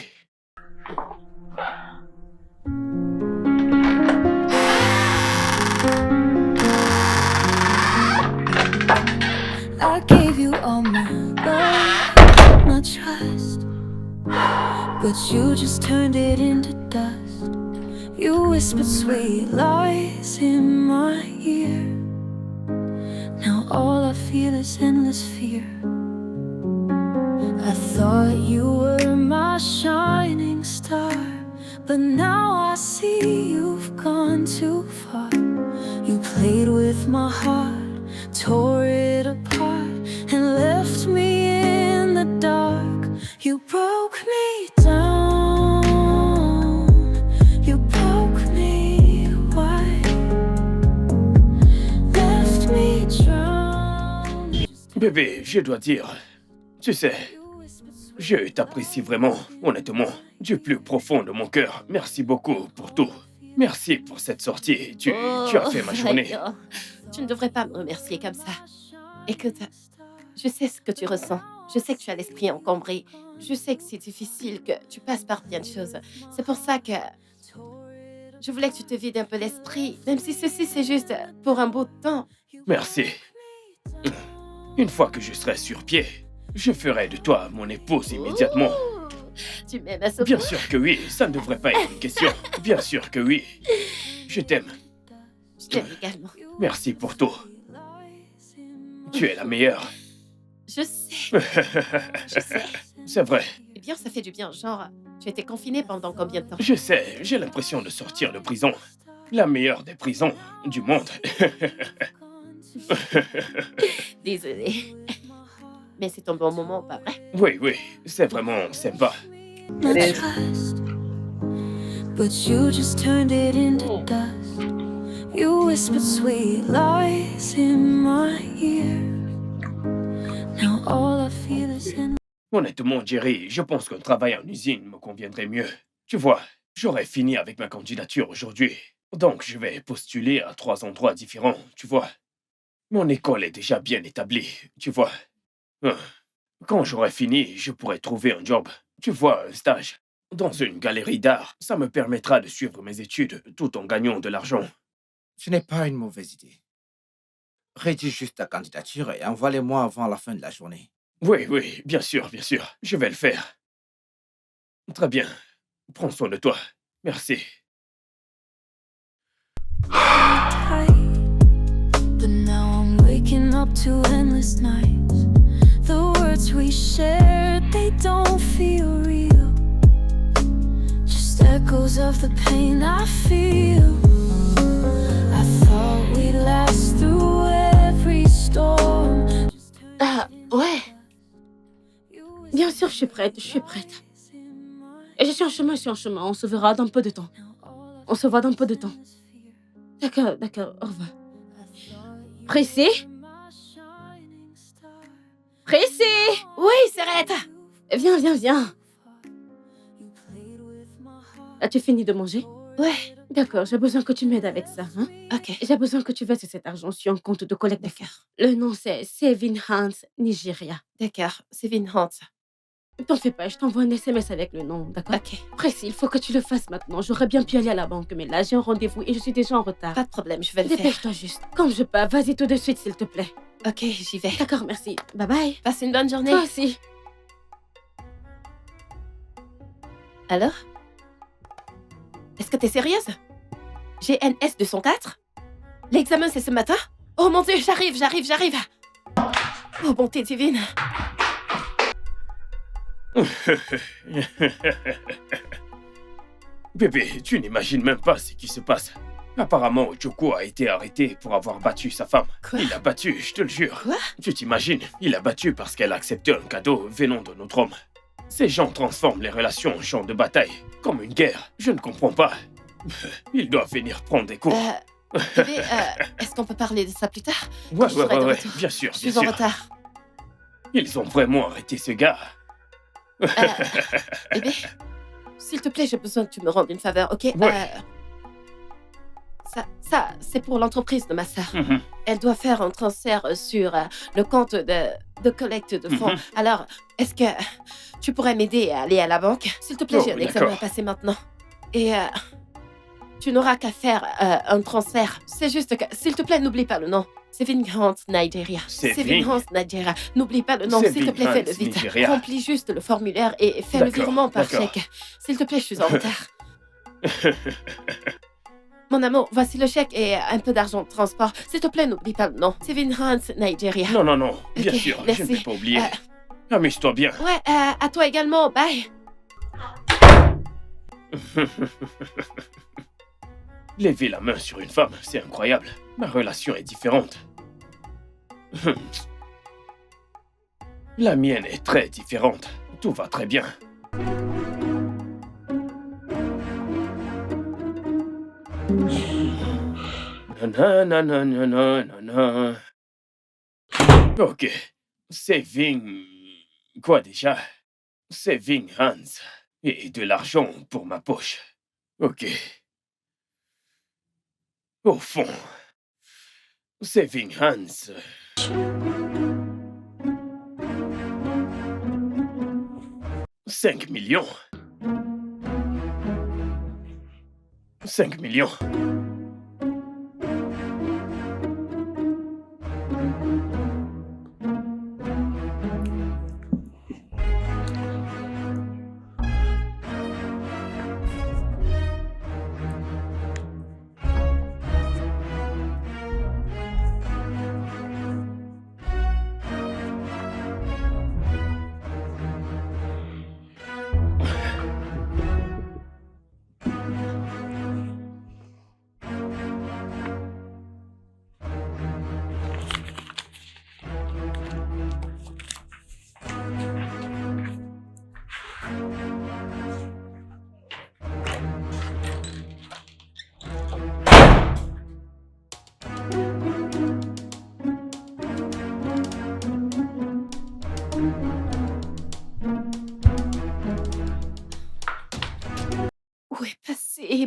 I gave you all my love, my trust, but you just turned it into dust. You whispered sweet lies in my ear. Now all I feel is endless fear. I thought you were my shining star, but now I see you've gone too far. You played with my heart, tore it apart, and left me in the dark. You broke me down, you broke me wide, left me drowned. Bébé, je dois dire, tu sais, je t'apprécie vraiment, honnêtement, du plus profond de mon cœur. Merci beaucoup pour tout. Merci pour cette sortie. Tu as fait ma journée. Oh, tu ne devrais pas me remercier comme ça. Écoute, je sais ce que tu ressens. Je sais que tu as l'esprit encombré. Je sais que c'est difficile, que tu passes par bien de choses. C'est pour ça que je voulais que tu te vides un peu l'esprit, même si ceci c'est juste pour un bout de temps. Merci. Une fois que je serai sur pied, je ferai de toi mon épouse immédiatement. Ouh, tu m'aimes à ce Bien point? sûr que oui, ça ne devrait pas être une question. Bien sûr que oui. Je t'aime. Je t'aime également. Merci pour tout. Tu es la meilleure. Je sais, je sais. C'est vrai. Eh bien, ça fait du bien. Genre, tu étais confiné pendant combien de temps? Je sais, j'ai l'impression de sortir de prison. La meilleure des prisons du monde. Désolée. Mais c'est un bon moment, pas vrai? Oui, oui, c'est vraiment sympa. My trust, but you just turned it into dust. You whispered sweet lies in my ear. Now all I feel is in. Honnêtement, Jerry, je pense qu'un travail en usine me conviendrait mieux. Tu vois, j'aurais fini avec ma candidature aujourd'hui. Donc, je vais postuler à 3 endroits différents, tu vois. Mon école est déjà bien établie, tu vois. Quand j'aurai fini, je pourrai trouver un job. Tu vois, un stage. Dans une galerie d'art, ça me permettra de suivre mes études tout en gagnant de l'argent. Ce n'est pas une mauvaise idée. Rédige juste ta candidature et envoie-les-moi avant la fin de la journée. Oui, oui, bien sûr, je vais le faire. Très bien. Prends soin de toi. Merci. Tight, but now I'm waking up to endless nights. The words we shared, they don't feel real. Just echoes of the pain I feel. I thought we'd last through every storm. Ah, ouais. Bien sûr, je suis prête. Et je suis en chemin. On se verra dans peu de temps. On se voit dans peu de temps. D'accord, au revoir. Prissy? Prissy? Oui, Serrette! Viens. As-tu fini de manger? Ouais, D'accord, j'ai besoin que tu m'aides avec ça. Hein? ok. J'ai besoin que tu verses cet argent sur un compte de collecte de fonds. D'accord. Le nom, c'est Saving Hands Nigeria. D'accord, c'est Vinhant. T'en fais pas, je t'envoie un SMS avec le nom, d'accord? Ok, Pressy, il faut que tu le fasses maintenant. J'aurais bien pu aller à la banque, mais là, j'ai un rendez-vous et je suis déjà en retard. pas de problème, je vais le faire. Dépêche-toi juste. Comme je peux, vas-y tout de suite, s'il te plaît. Ok, j'y vais. D'accord, merci. Bye bye. Passe une bonne journée. Toi aussi. Alors? Est-ce que t'es sérieuse? GNS 204? L'examen, c'est ce matin? Oh mon Dieu, j'arrive. Oh, bonté divine. Bébé, tu n'imagines même pas ce qui se passe. Apparemment, Joko a été arrêté pour avoir battu sa femme. Quoi? Il l'a battu, je te le jure. Quoi? Tu t'imagines, il l'a battu parce qu'elle a accepté un cadeau venant de notre homme. Ces gens transforment les relations en champ de bataille, comme une guerre. Je ne comprends pas. Ils doivent venir prendre des cours. Bébé, est-ce qu'on peut parler de ça plus tard? Ouais, je serai de retour. bien sûr, Je bien suis en sûr. retard. Ils ont vraiment arrêté ce gars. Bébé, s'il te plaît, j'ai besoin que tu me rendes une faveur, ok? Ouais. Ça, c'est pour l'entreprise de ma sœur. Mhm. Elle doit faire un transfert sur le compte de collecte de fonds. Mhm. Alors, est-ce que tu pourrais m'aider à aller à la banque? S'il te plaît, Oh, j'ai un examen à d'accord. passer maintenant. Et tu n'auras qu'à faire un transfert. C'est juste que, s'il te plaît, n'oublie pas le nom. Saving Hands Nigeria. Saving Hands Nigeria. N'oublie pas le nom. S'il te Saving plaît, fais-le Hands vite. Nigeria. Remplis juste le formulaire et fais le D'accord, virement par d'accord. chèque. S'il te plaît, je suis en retard. Mon amour, voici le chèque et un peu d'argent de transport. S'il te plaît, n'oublie pas le nom. Saving Hands Nigeria. Non, bien Ok, sûr, je merci. ne vais pas oublier. Euh, Amuse-toi bien. Ouais, à toi également. Bye. Lever la main sur une femme, c'est incroyable. Ma relation est différente. La mienne est très différente. Tout va très bien. Nanana. Ok. Saving... Quoi déjà? Saving Hands. Et de l'argent pour ma poche. Ok. Au fond. Saving Hands. $5 millions. 5 millions.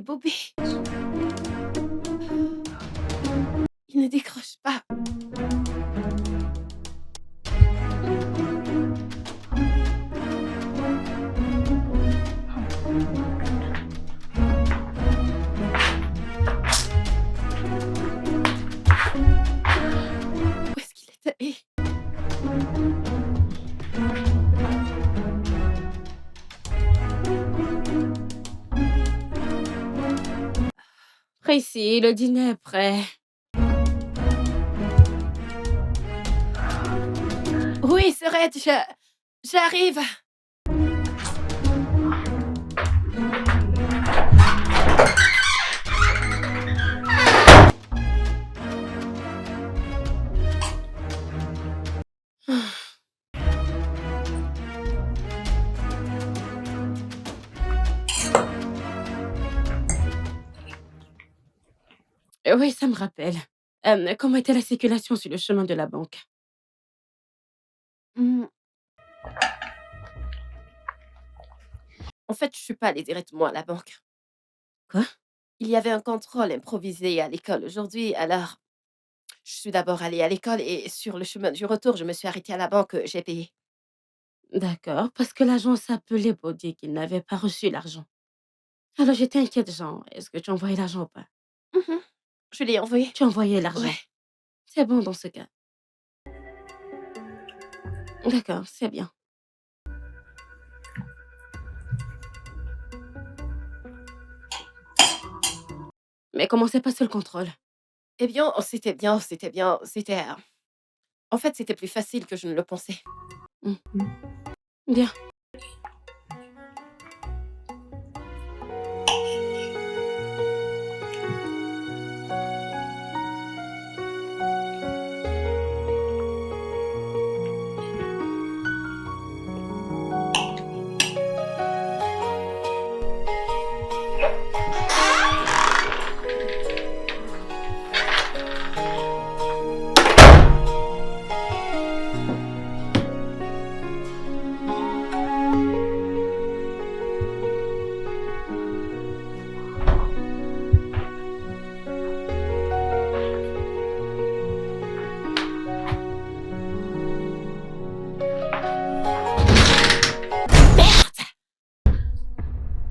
Bobby. Il ne décroche pas. Où est-ce qu'il est allé? Précis, le dîner est prêt. Oui, Sorette, j'arrive. Oui, ça me rappelle. Comment était la circulation sur le chemin de la banque? Hmm. En fait, je suis pas allée directement à la banque. Quoi? Il y avait un contrôle improvisé à l'école aujourd'hui, alors je suis d'abord allée à l'école et sur le chemin du retour, je me suis arrêtée à la banque, j'ai payé. D'accord, parce que l'agent s'appelait pour dire qu'il n'avait pas reçu l'argent. Alors j'étais inquiète, genre, est-ce que tu as envoyé l'argent ou pas? Mhm. Je l'ai envoyé. Tu as envoyé l'argent. Ouais. C'est bon dans ce cas. D'accord, c'est bien. Mais comment s'est passé le contrôle? Eh bien, c'était bien, c'était bien, c'était... En fait, c'était plus facile que je ne le pensais. Bien.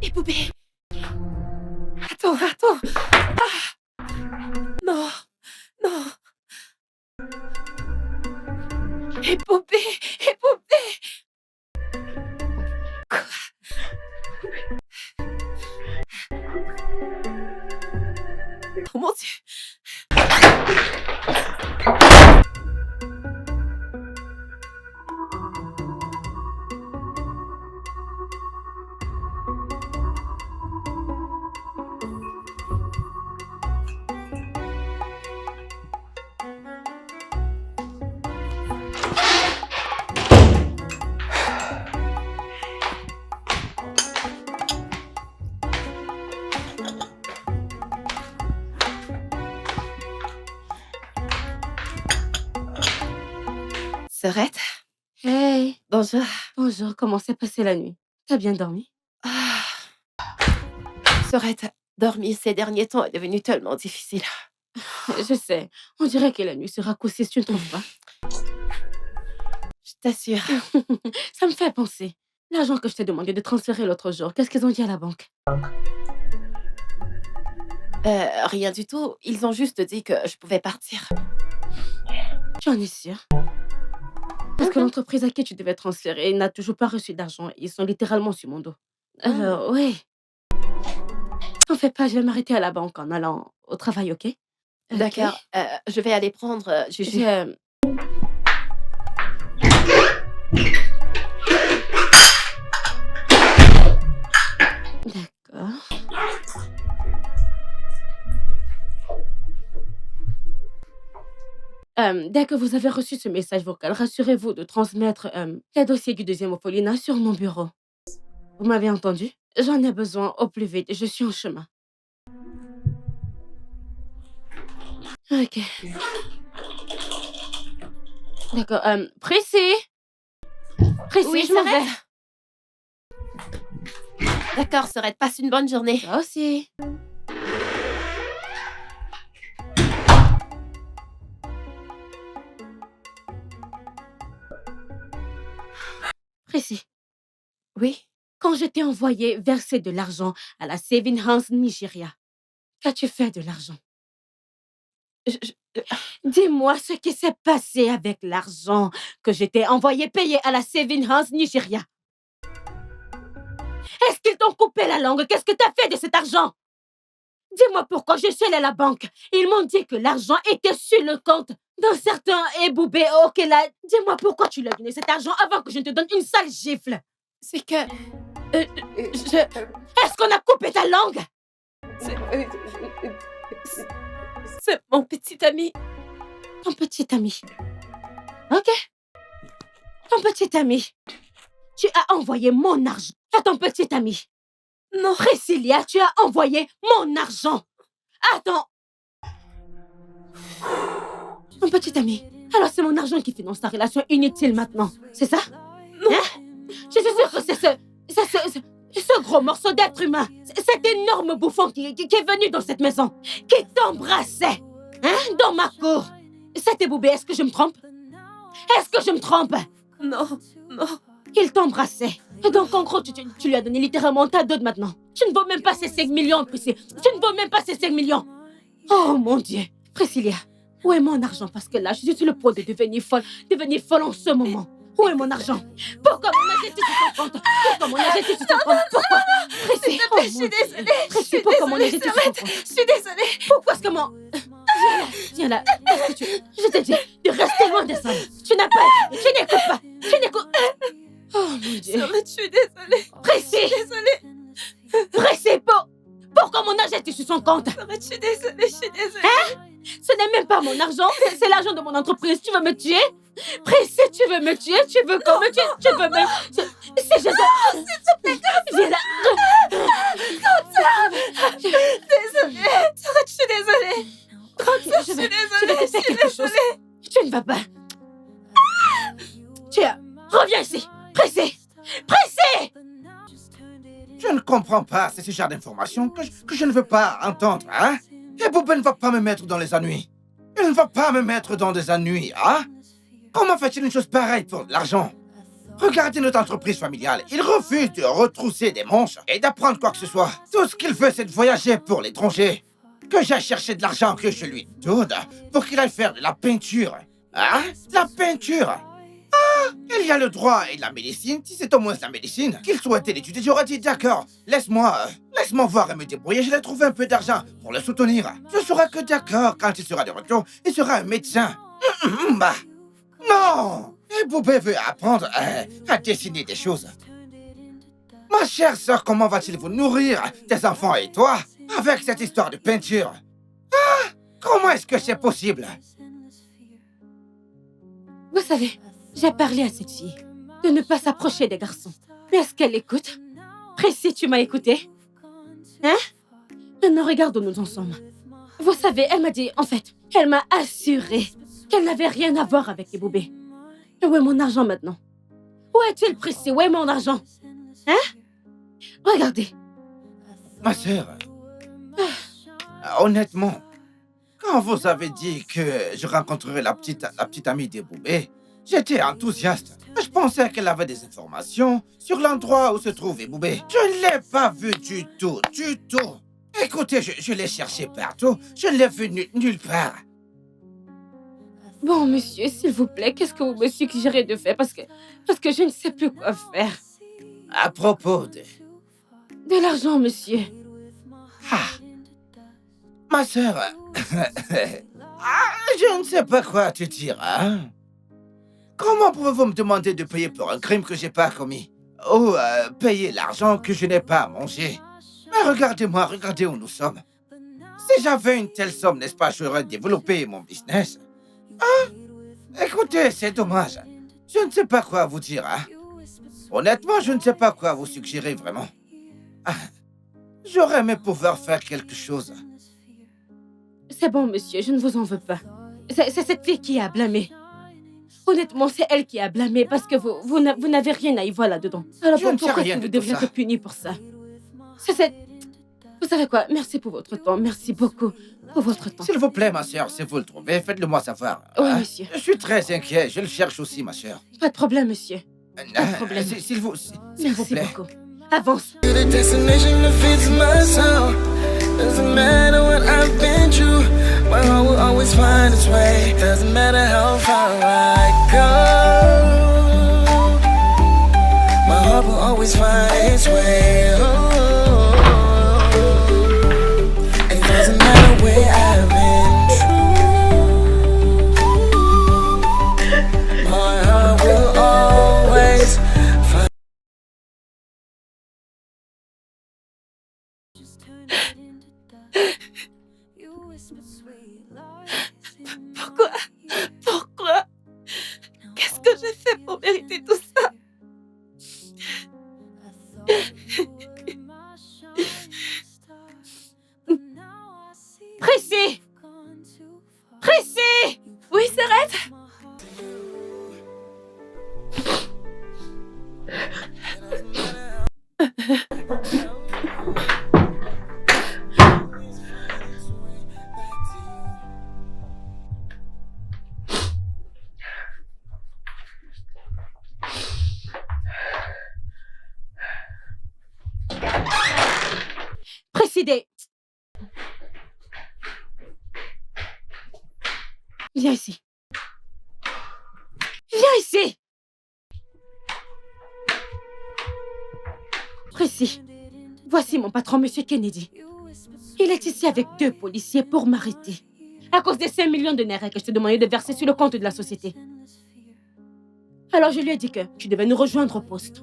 Et poupée! Attends, attends! Ah! Non, non! Épopée! Épopée! Quoi? Oh mon Dieu! Sorette? Hey, Bonjour. bonjour, comment s'est passée la nuit? T'as bien dormi? Ah. Sorette, dormir ces derniers temps est devenu tellement difficile. Je sais, on dirait que la nuit sera raccourcie, tu ne trouves pas? Je t'assure. Ça me fait penser. L'argent que je t'ai demandé de transférer l'autre jour, qu'est-ce qu'ils ont dit à la banque? Rien du tout. Ils ont juste dit que je pouvais partir. Tu en es sûre? Parce que l'entreprise à qui tu devais transférer n'a toujours pas reçu d'argent. Ils sont littéralement sur mon dos. Alors, oui. T'en fais pas, je vais m'arrêter à la banque en allant au travail, ok? D'accord. Je vais aller prendre Juju. Je- D'accord. Dès que vous avez reçu ce message vocal, rassurez-vous de transmettre les dossiers du deuxième orphelinat sur mon bureau. Vous m'avez entendu? J'en ai besoin au plus vite. Je suis en chemin. Ok. D'accord. Précis? Précis, Oui, je m'en Sorette? vais. D'accord, Sorette, passe une bonne journée. Toi aussi. Précis. Oui. Quand je t'ai envoyé verser de l'argent à la Saving Hands Nigeria, qu'as-tu fait de l'argent? Dis-moi ce qui s'est passé avec l'argent que je t'ai envoyé payer à la Saving Hands Nigeria. Est-ce qu'ils t'ont coupé la langue? Qu'est-ce que t'as fait de cet argent? Dis-moi pourquoi je suis allée à la banque. Ils m'ont dit que l'argent était sur le compte d'un certain Eboubé Okela. Dis-moi pourquoi tu lui as donné cet argent avant que je ne te donne une sale gifle. C'est que... Est-ce qu'on a coupé ta langue? C'est mon petit ami. Ton petit ami. Ok. Ton petit ami. Tu as envoyé mon argent à ton petit ami. Non. Priscilla, tu as envoyé mon argent. Attends. Mon petit ami. Alors c'est mon argent qui finance ta relation inutile maintenant. C'est ça? Non. Hein? Je suis sûre que c'est ce gros morceau d'être humain. Cet énorme bouffon qui est venu dans cette maison. Qui t'embrassait. Hein? Dans ma cour. C'était Boubé, est-ce que je me trompe? Est-ce que je me trompe? Non. Il t'embrassait. Et donc, en gros, tu lui as donné littéralement ta dot maintenant. Tu ne vaux même pas ces 5 millions, Priscilla. Tu ne vaux même pas ces 5 millions. Oh, mon Dieu. Priscilla, où est mon argent? Parce que là, je suis sur le point de devenir folle en ce moment. Où est mon argent? Pourquoi mon argent est sur son compte? Pourquoi mon argent est sur son compte? Pourquoi? Priscilla, Je suis désolée. Priscilla, pourquoi mon argent est sur son compte? Je suis désolée. Pourquoi est-ce que mon... Viens là. Est-ce que je t'ai dit de rester loin des hommes. Tu n'as pas... Tu n'écoutes pas. Tu n'écoutes... Oh mon Dieu. Je suis désolée. Précis. Désolée. Précis. Pourquoi mon argent est sur son compte? Je suis désolée. Hein? Ce n'est même pas mon argent. C'est l'argent de mon entreprise. Tu veux me tuer? Précis, tu veux me tuer? Tu veux qu'on me tue? Tu veux me... C'est juste... S'il te plaît. Viens là. Désolée. Je suis désolée. Tranquille, je vais te faire quelque chose. Tu ne vas pas. Reviens ici. Précis. Je ne comprends pas, c'est ce genre d'informations que je ne veux pas entendre, hein? Et Boubé ne va pas me mettre dans les ennuis. Il ne va pas me mettre dans des ennuis, hein? Comment fait-il une chose pareille pour de l'argent? Regardez notre entreprise familiale. Il refuse de retrousser des manches et d'apprendre quoi que ce soit. Tout ce qu'il veut, c'est de voyager pour l'étranger. Que j'aille chercher de l'argent que je lui donne pour qu'il aille faire de la peinture. Hein? De la peinture? Ah, il y a le droit et la médecine. Si c'est au moins la médecine qu'il souhaitait l'étudier, j'aurais dit d'accord. Laisse-moi voir et me débrouiller. Je vais trouver un peu d'argent pour le soutenir. Je serai que d'accord quand il sera de retour. Il sera un médecin. Bah, non. Et Boubé veut apprendre à dessiner des choses. Ma chère sœur, comment va-t-il vous nourrir, tes enfants et toi, avec cette histoire de peinture? Ah, comment est-ce que c'est possible? Vous savez, j'ai parlé à cette fille de ne pas s'approcher des garçons. Mais est-ce qu'elle écoute? Précis, tu m'as écouté? Hein? Maintenant, regarde où nous en sommes. Vous savez, elle m'a dit, en fait, elle m'a assuré qu'elle n'avait rien à voir avec les Boubés. Et où est mon argent maintenant? Où est-il, Précis? Où est mon argent? Hein? Regardez. Ma sœur, honnêtement, quand vous avez dit que je rencontrerais la petite amie des Boubés, j'étais enthousiaste. Je pensais qu'elle avait des informations sur l'endroit où se trouve Boubé. Je ne l'ai pas vu du tout. Écoutez, je l'ai cherché partout. Je ne l'ai vu nulle part. Bon, monsieur, s'il vous plaît, qu'est-ce que vous me suggérez de faire? Parce que je ne sais plus quoi faire. À propos de... De l'argent, monsieur. Ah, ma sœur, je ne sais pas quoi te dire, hein? Comment pouvez-vous me demander de payer pour un crime que j'ai pas commis? Ou payer l'argent que je n'ai pas mangé? Mais regardez-moi, regardez où nous sommes. Si j'avais une telle somme, n'est-ce pas, j'aurais développé mon business. Hein? Écoutez, c'est dommage. Je ne sais pas quoi vous dire, hein? Honnêtement, je ne sais pas quoi vous suggérer vraiment. Ah, j'aurais aimé pouvoir faire quelque chose. C'est bon, monsieur, je ne vous en veux pas. C'est cette fille qui a blâmé. Honnêtement, c'est elle qui a blâmé parce que vous n'avez rien à y voir là-dedans. Alors Je ne sais pourquoi rien vous de devriez tout ça. être puni pour ça? C'est... Vous savez quoi? Merci pour votre temps. Merci beaucoup pour votre temps. S'il vous plaît, ma sœur, si vous le trouvez, faites-le moi savoir. Oui, Hein? monsieur. Je suis très inquiet, je le cherche aussi, ma sœur. Pas de problème, monsieur. Pas de problème. S'il vous Merci plaît. beaucoup. Avance. To the destination that fits my soul. Doesn't matter what I've been through, my heart will always find its way. Doesn't matter how far I go, my heart will always find its way. Oh, it doesn't matter where I've been through, my heart will always find. Pourquoi? Pourquoi? Qu'est-ce que j'ai fait pour mériter tout ça? Prissy! Prissy! Oui, Serette? Précédé. Viens ici. Viens ici. Précis. Voici mon patron, Monsieur Kennedy. Il est ici avec 2 policiers pour m'arrêter. À cause des 5 millions de naira que je te demandais de verser sur le compte de la société. Alors je lui ai dit que tu devais nous rejoindre au poste.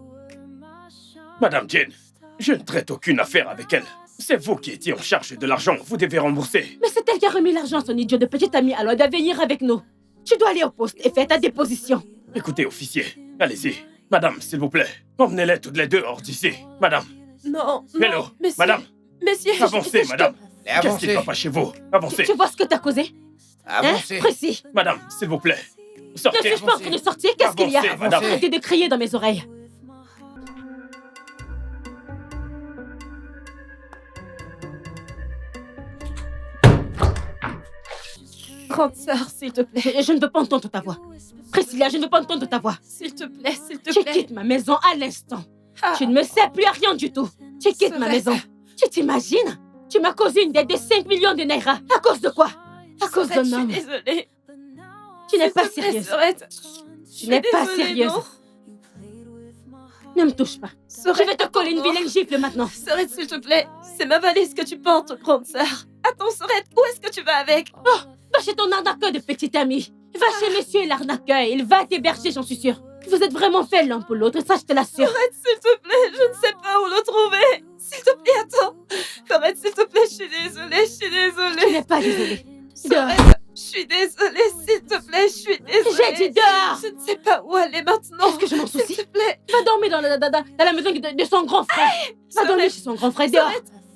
Madame Jane, je ne traite aucune affaire avec elle. C'est vous qui étiez en charge de l'argent, vous devez rembourser. Mais c'est elle qui a remis l'argent à son idiot de petit ami, alors elle doit venir avec nous. Tu dois aller au poste et faire ta déposition. Écoutez, officier, allez-y. Madame, s'il vous plaît, emmenez-les toutes les deux hors d'ici. Madame, Non, hello, non, monsieur. madame, Monsieur, avancez, madame. Qu'est-ce qui Avancez, ne va pas chez vous? Avancez. Tu vois ce que t'as causé? avancez. Précis. Madame, s'il vous plaît, Ne sortez. suis-je pas en train de sortir? Qu'est-ce qu'il y a? Avancez, madame. Arrêtez de crier dans mes oreilles. Grande sœur, s'il te plaît. Je ne veux pas entendre ta voix. Priscilla, je ne veux pas entendre ta voix. S'il te plaît, s'il te Tu plaît. quittes ma maison à l'instant. Ah, Tu ne me sers plus à rien du tout. Tu quittes ma Sorette. maison. Tu t'imagines? Tu m'as causé une dette de 5 millions de naira. À cause de quoi? À cause Sorette, d'un homme. Je suis désolée. Tu n'es S'il pas te plaît, sérieuse. Sorette. Tu n'es pas désolée, sérieuse. non. Ne me touche pas. Je Sorette, vais te coller une attends. vilaine gifle maintenant. Sorette, s'il te plaît. C'est ma valise que tu portes, grande sœur. Attends, Sorette, où est-ce que tu vas avec? Va chez ton arnaqueur de petit ami. Va chez monsieur l'arnaqueur. Il va t'héberger, j'en suis sûre. Vous êtes vraiment fait l'un pour l'autre, ça je te l'assure. Sorette, s'il te plaît, je ne sais pas où le trouver. S'il te plaît, attends. Sorette, s'il te plaît, je suis désolée, je suis Tu désolée. n'es pas désolée. Dehors. Sorette, je suis désolée, s'il te plaît, je suis désolée. J'ai dit dehors. Je ne sais pas où aller maintenant. Est-ce que je m'en S'il soucie? te plaît. Va dormir dans la maison de son grand frère. Va dormir Sorette, chez son grand frère. Dehors.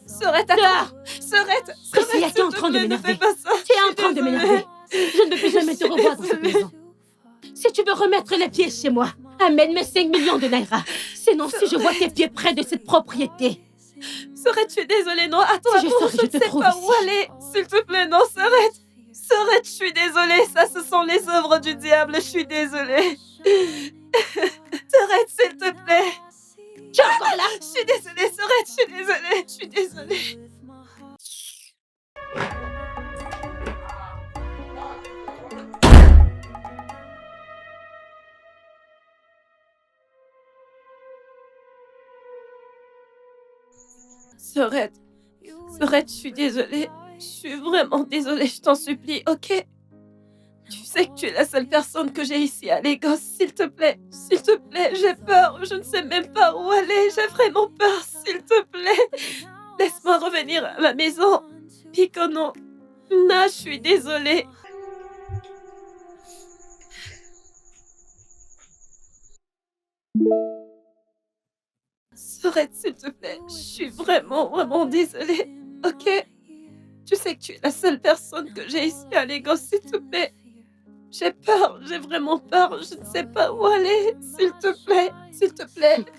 Sorette, attends. Dehors. Sorette, Priscilla, Sorette, tu es en s'il te train de plaît, ne m'énerver. fais pas ça. Tu es en train de m'énerver. Je ne veux plus jamais te revoir dans cette désolée. maison. Si tu veux remettre les pieds chez moi, amène mes 5 millions de naira. Sinon, si je vois tes pieds près de cette propriété, Sorette, je suis désolée, non. Attends, Si je attends, sors, je je ne te sais trouve pas ici. où aller. S'il te plaît, non, Sorette. Sorette, je suis désolée. Ça, ce sont les œuvres du diable. Je suis désolée. Sorette, s'il te plaît. tu es encore là. Je suis désolée, Sorette, je suis désolée. Je suis désolée. Sorette, Sorette, je suis désolée. Je suis vraiment désolée, je t'en supplie, ok? Tu sais que tu es la seule personne que j'ai ici à Lagos, s'il te plaît, j'ai peur, je ne sais même pas où aller, j'ai vraiment peur, s'il te plaît. Laisse-moi revenir à la maison. Picono, je suis désolée. Sorette, s'il te plaît, je suis vraiment désolée, ok? Tu sais que tu es la seule personne que j'ai ici à Lagos, s'il te plaît. J'ai peur, j'ai vraiment peur, je ne sais pas où aller. S'il te plaît,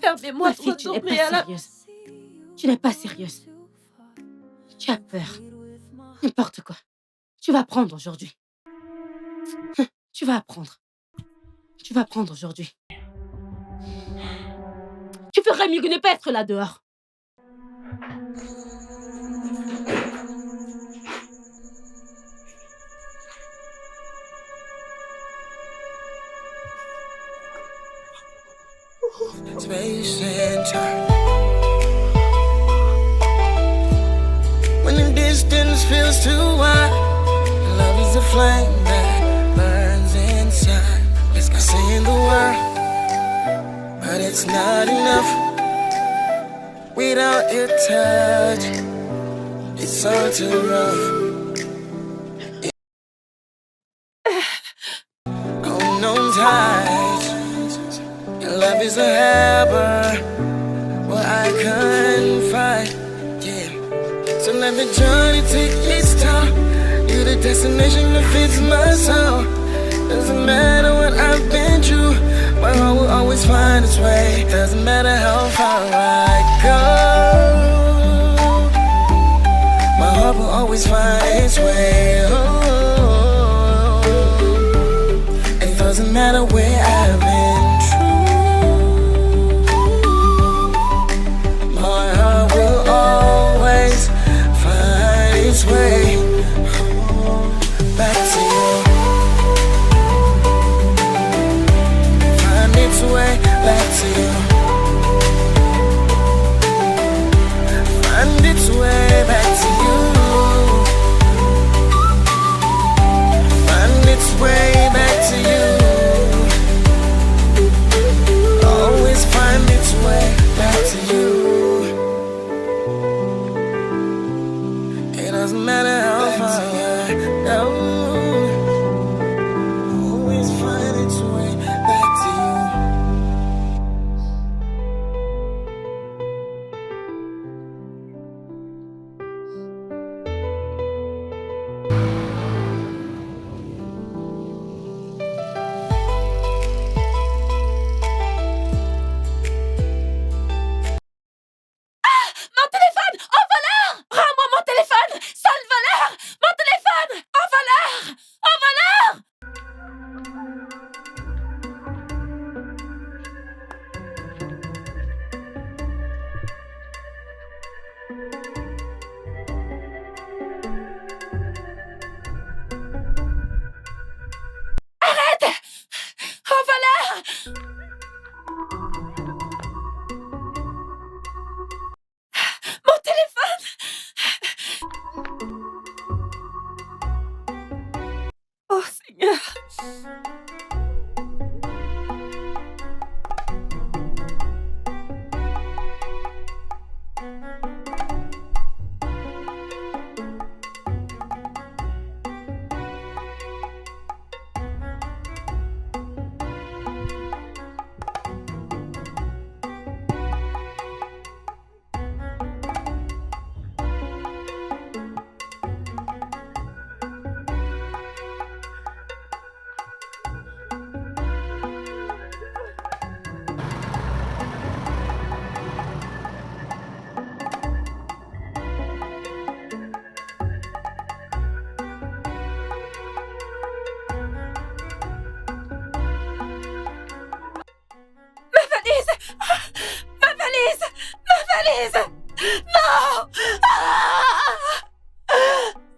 permets-moi Ma de fille, tu n'es retourner pas à la... sérieuse. Tu n'es pas sérieuse. Tu as peur. N'importe quoi. Tu vas apprendre aujourd'hui. Tu vas apprendre. Tu vas apprendre aujourd'hui. Tu ferais mieux que ne pas être là dehors. Space and time. When the distance feels too wide, love is a flame that burns inside. It's got saying the word, but it's not enough. Without your touch, it's all too rough. Unknown tides. Your love is a harbor where I couldn't fight. Yeah. So let the journey take its toll. You're the destination that fits my soul. Doesn't matter what I've been through, my heart will always find its way. Doesn't matter how far I go, my heart will always find its way. Oh, it doesn't matter where I've been through, my heart will always find its way back to you. Find its way back to you. Find its way back to you. Find its way back to you. Always find its way back to you. It doesn't matter how far I go, always find its way back to you. Mon téléphone! Au voleur! Rends-moi mon téléphone! Sale voleur! Mon téléphone! Au voleur! Au voleur! Arrête! Au voleur! Mon téléphone! Oh Seigneur! Ma valise! Ma valise! Ma valise! Non! Ah!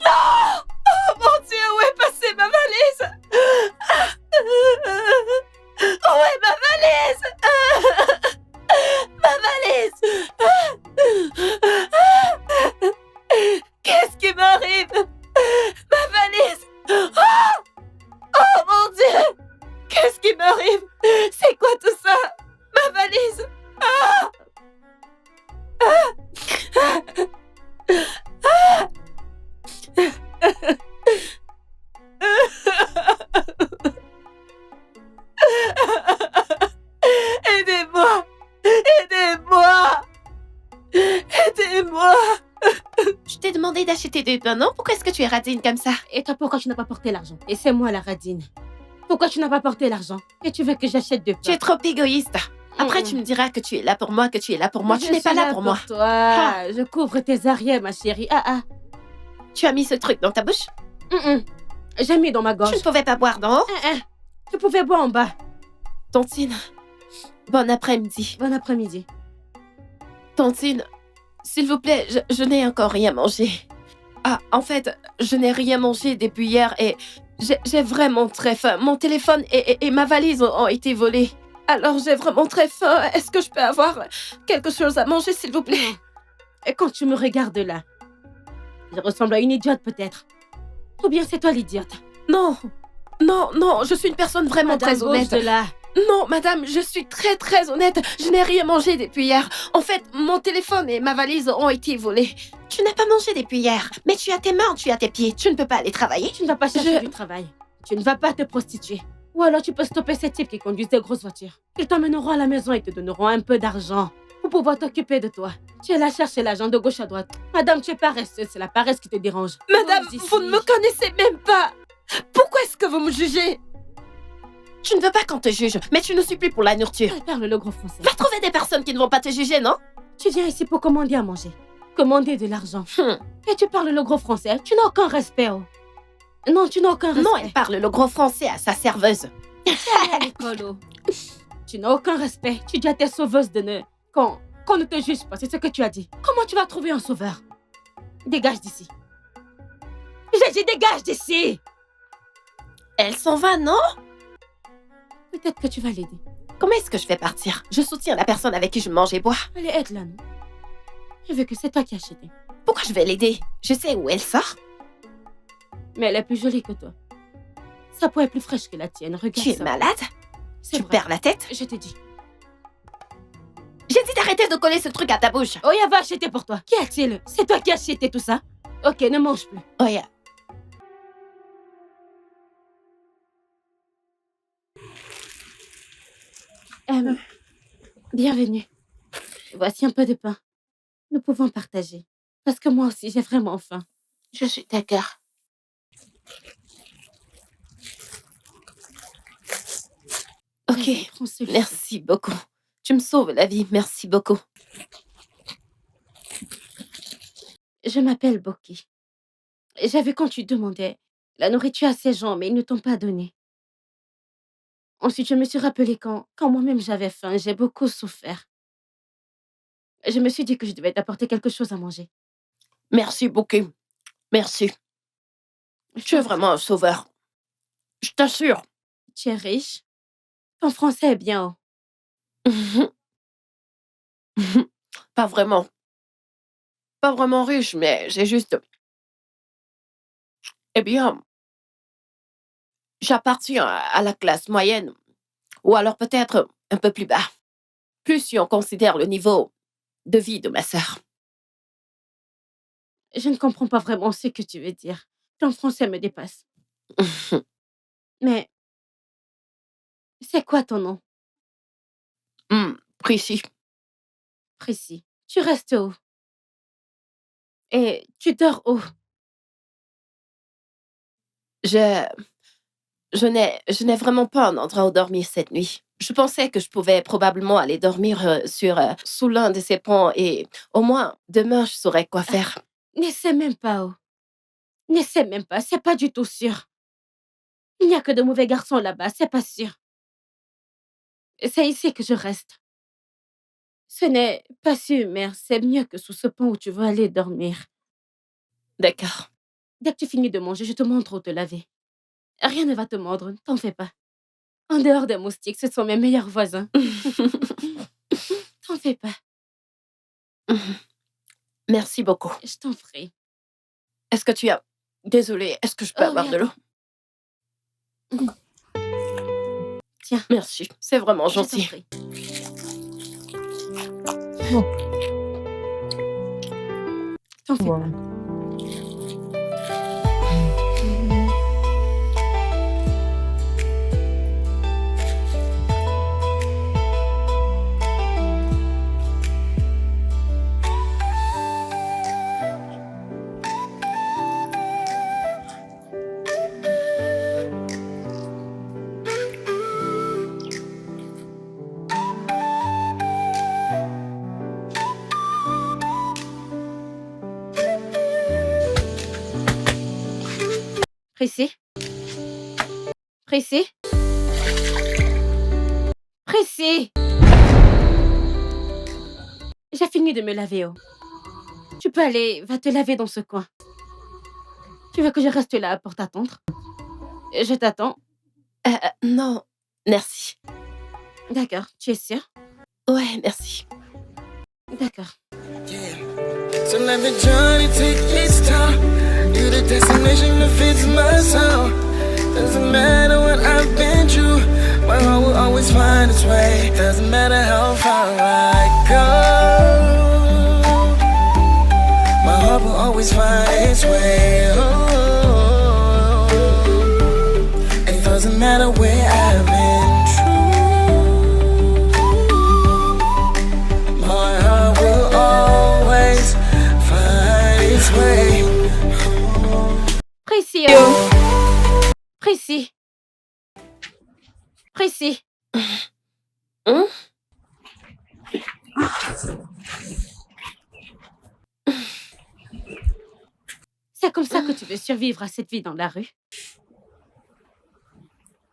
Non! Oh mon Dieu, où est passée ma valise? Où est ma valise? Ma valise! Qu'est-ce qui m'arrive? Ma valise! Oh! Oh mon Dieu! Qu'est-ce qui m'arrive? C'est quoi tout ça? Ma valise! Ah! Ah! Ah! Aidez-moi! Aidez-moi! Aidez-moi! Je t'ai demandé d'acheter des bananes. Pourquoi est-ce que tu es radine comme ça? Et toi, pourquoi tu n'as pas porté l'argent? Et c'est moi la radine. Pourquoi tu n'as pas porté l'argent? Et tu veux que j'achète de Tu es trop égoïste. Après, tu me diras que tu es là pour moi, que tu es là pour moi. Tu Je n'es pas suis là pour moi. toi. Je couvre tes arrières, ma chérie. Tu as mis ce truc dans ta bouche? J'ai mis dans ma gorge. Tu ne pouvais pas boire d'en haut? Tu pouvais boire en bas. Tontine, bon après-midi. Bon après-midi. Tontine, s'il vous plaît, je n'ai encore rien mangé. Ah, en fait, je n'ai rien mangé depuis hier et j'ai vraiment très faim. Mon téléphone et ma valise ont été volés. Alors j'ai vraiment très faim. Est-ce que je peux avoir quelque chose à manger, s'il vous plaît? Et quand tu me regardes là, je ressemble à une idiote peut-être. Ou bien c'est toi l'idiote. Non, je suis une personne vraiment Madame, très honnête. bouge de là. Non, madame, je suis très très honnête. Je n'ai rien mangé depuis hier. En fait, mon téléphone et ma valise ont été volés. Tu n'as pas mangé depuis hier, mais tu as tes mains, tu as tes pieds. Tu ne peux pas aller travailler. Tu ne vas pas chercher du travail. Tu ne vas pas te prostituer. Ou alors tu peux stopper ces types qui conduisent des grosses voitures. Ils t'emmèneront à la maison et te donneront un peu d'argent pour pouvoir t'occuper de toi. Tu es là chercher l'argent de gauche à droite. Madame, tu es paresseuse, c'est la paresse qui te dérange. Madame, Bouge d'ici. vous ne me connaissez même pas. Pourquoi est-ce que vous me jugez? Tu ne veux pas qu'on te juge, mais tu ne suis plus pour la nourriture. Elle parle le gros français. Va trouver des personnes qui ne vont pas te juger, non? Tu viens ici pour commander à manger. Commander de l'argent. Hum. Et tu parles le gros français. Tu n'as aucun respect, oh. Non, tu n'as aucun respect. Non, elle parle le gros français à sa serveuse. Allez à l'école, oh. Tu n'as aucun respect. Tu dis à tes sauveuses de ne... Qu'on ne te juge pas, c'est ce que tu as dit. Comment tu vas trouver un sauveur? Dégage d'ici. J'ai dit dégage d'ici. Elle s'en va, non? Peut-être que tu vas l'aider. Comment est-ce que je vais partir? Je soutiens la personne avec qui je mange et bois. Allez, aide-la, non? Je veux que c'est toi qui as acheté. Pourquoi je vais l'aider? Je sais où elle sort. Mais elle est plus jolie que toi. Sa peau est plus fraîche que la tienne. Regarde Tu es ça. malade? C'est Tu vrai. perds la tête? Je t'ai dit. J'ai dit d'arrêter de coller ce truc à ta bouche. Oya va acheter pour toi. Qu'y a-t-il? C'est toi qui as acheté tout ça? Ok, ne mange plus. Oh, yeah. Bienvenue. Voici un peu de pain. Nous pouvons partager. Parce que moi aussi, j'ai vraiment faim. Je suis d'accord. Ok, Vas-y, prends celui-ci. merci beaucoup. Tu me sauves la vie, merci beaucoup. Je m'appelle Boki. J'ai vu quand tu demandais la nourriture à ces gens, mais ils ne t'ont pas donné. Ensuite, je me suis rappelé quand moi-même j'avais faim, j'ai beaucoup souffert. Je me suis dit que je devais t'apporter quelque chose à manger. Merci beaucoup. Merci. Tu es vraiment un sauveur. Je t'assure. Tu es riche. Ton français est bien haut. Pas vraiment. Pas vraiment riche, mais j'ai juste... Eh bien, j'appartiens à la classe moyenne. Ou alors peut-être un peu plus bas. Plus si on considère le niveau de vie de ma sœur. Je ne comprends pas vraiment ce que tu veux dire. Ton français me dépasse. Mais c'est quoi ton nom? Précis. Précis. Tu restes où? Et tu dors où? Je n'ai vraiment pas un endroit où dormir cette nuit. Je pensais que je pouvais probablement aller dormir sous l'un de ces ponts et au moins demain je saurais quoi faire. N'essaie même pas où. N'essaie même pas, c'est pas du tout sûr. Il n'y a que de mauvais garçons là-bas, c'est pas sûr. C'est ici que je reste. Ce n'est pas sûr, mère, c'est mieux que sous ce pont où tu veux aller dormir. D'accord. Dès que tu finis de manger, je te montre où te laver. Rien ne va te mordre, ne t'en fais pas. En dehors des moustiques, ce sont mes meilleurs voisins. T'en fais pas, Merci beaucoup. je t'en prie. Est-ce que tu as... Désolée, est-ce que je peux Oh, avoir oui, de l'eau? Tiens. Merci, c'est vraiment Je t'en gentil. prie. T'en fais pas. Prissy? Prissy? Prissy? J'ai fini de me laver, oh. Tu peux aller, va te laver dans ce coin. Tu veux que je reste là pour t'attendre? Je t'attends. Non, merci. D'accord, tu es sûre? Ouais, merci. D'accord. Yeah. So let the journey take its time. You're the destination that fits my soul. Doesn't matter what I've been through, my heart will always find its way. Doesn't matter how far I go, my heart will always find its way. Oh, it doesn't matter where I've been through, my heart will always find its way. Prissy, oh. Prissy. Prissy. C'est comme ça que tu veux survivre à cette vie dans la rue?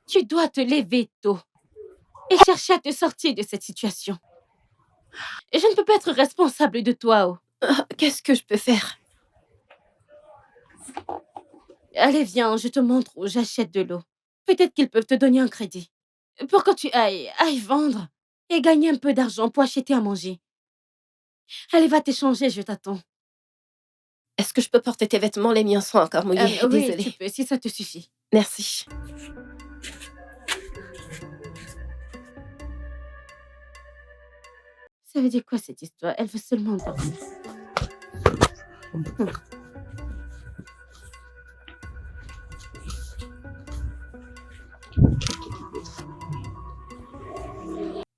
Tu dois te lever tôt et chercher à te sortir de cette situation. Et je ne peux pas être responsable de toi, oh. Qu'est-ce que je peux faire? Allez, viens, je te montre où j'achète de l'eau. Peut-être qu'ils peuvent te donner un crédit. Pour que tu ailles vendre et gagner un peu d'argent pour acheter à manger. Allez, va t'échanger, je t'attends. Est-ce que je peux porter tes vêtements? Les miens sont encore mouillés. Oui, Désolée. tu peux, si ça te suffit. Merci. Ça veut dire quoi cette histoire? Elle veut seulement dormir.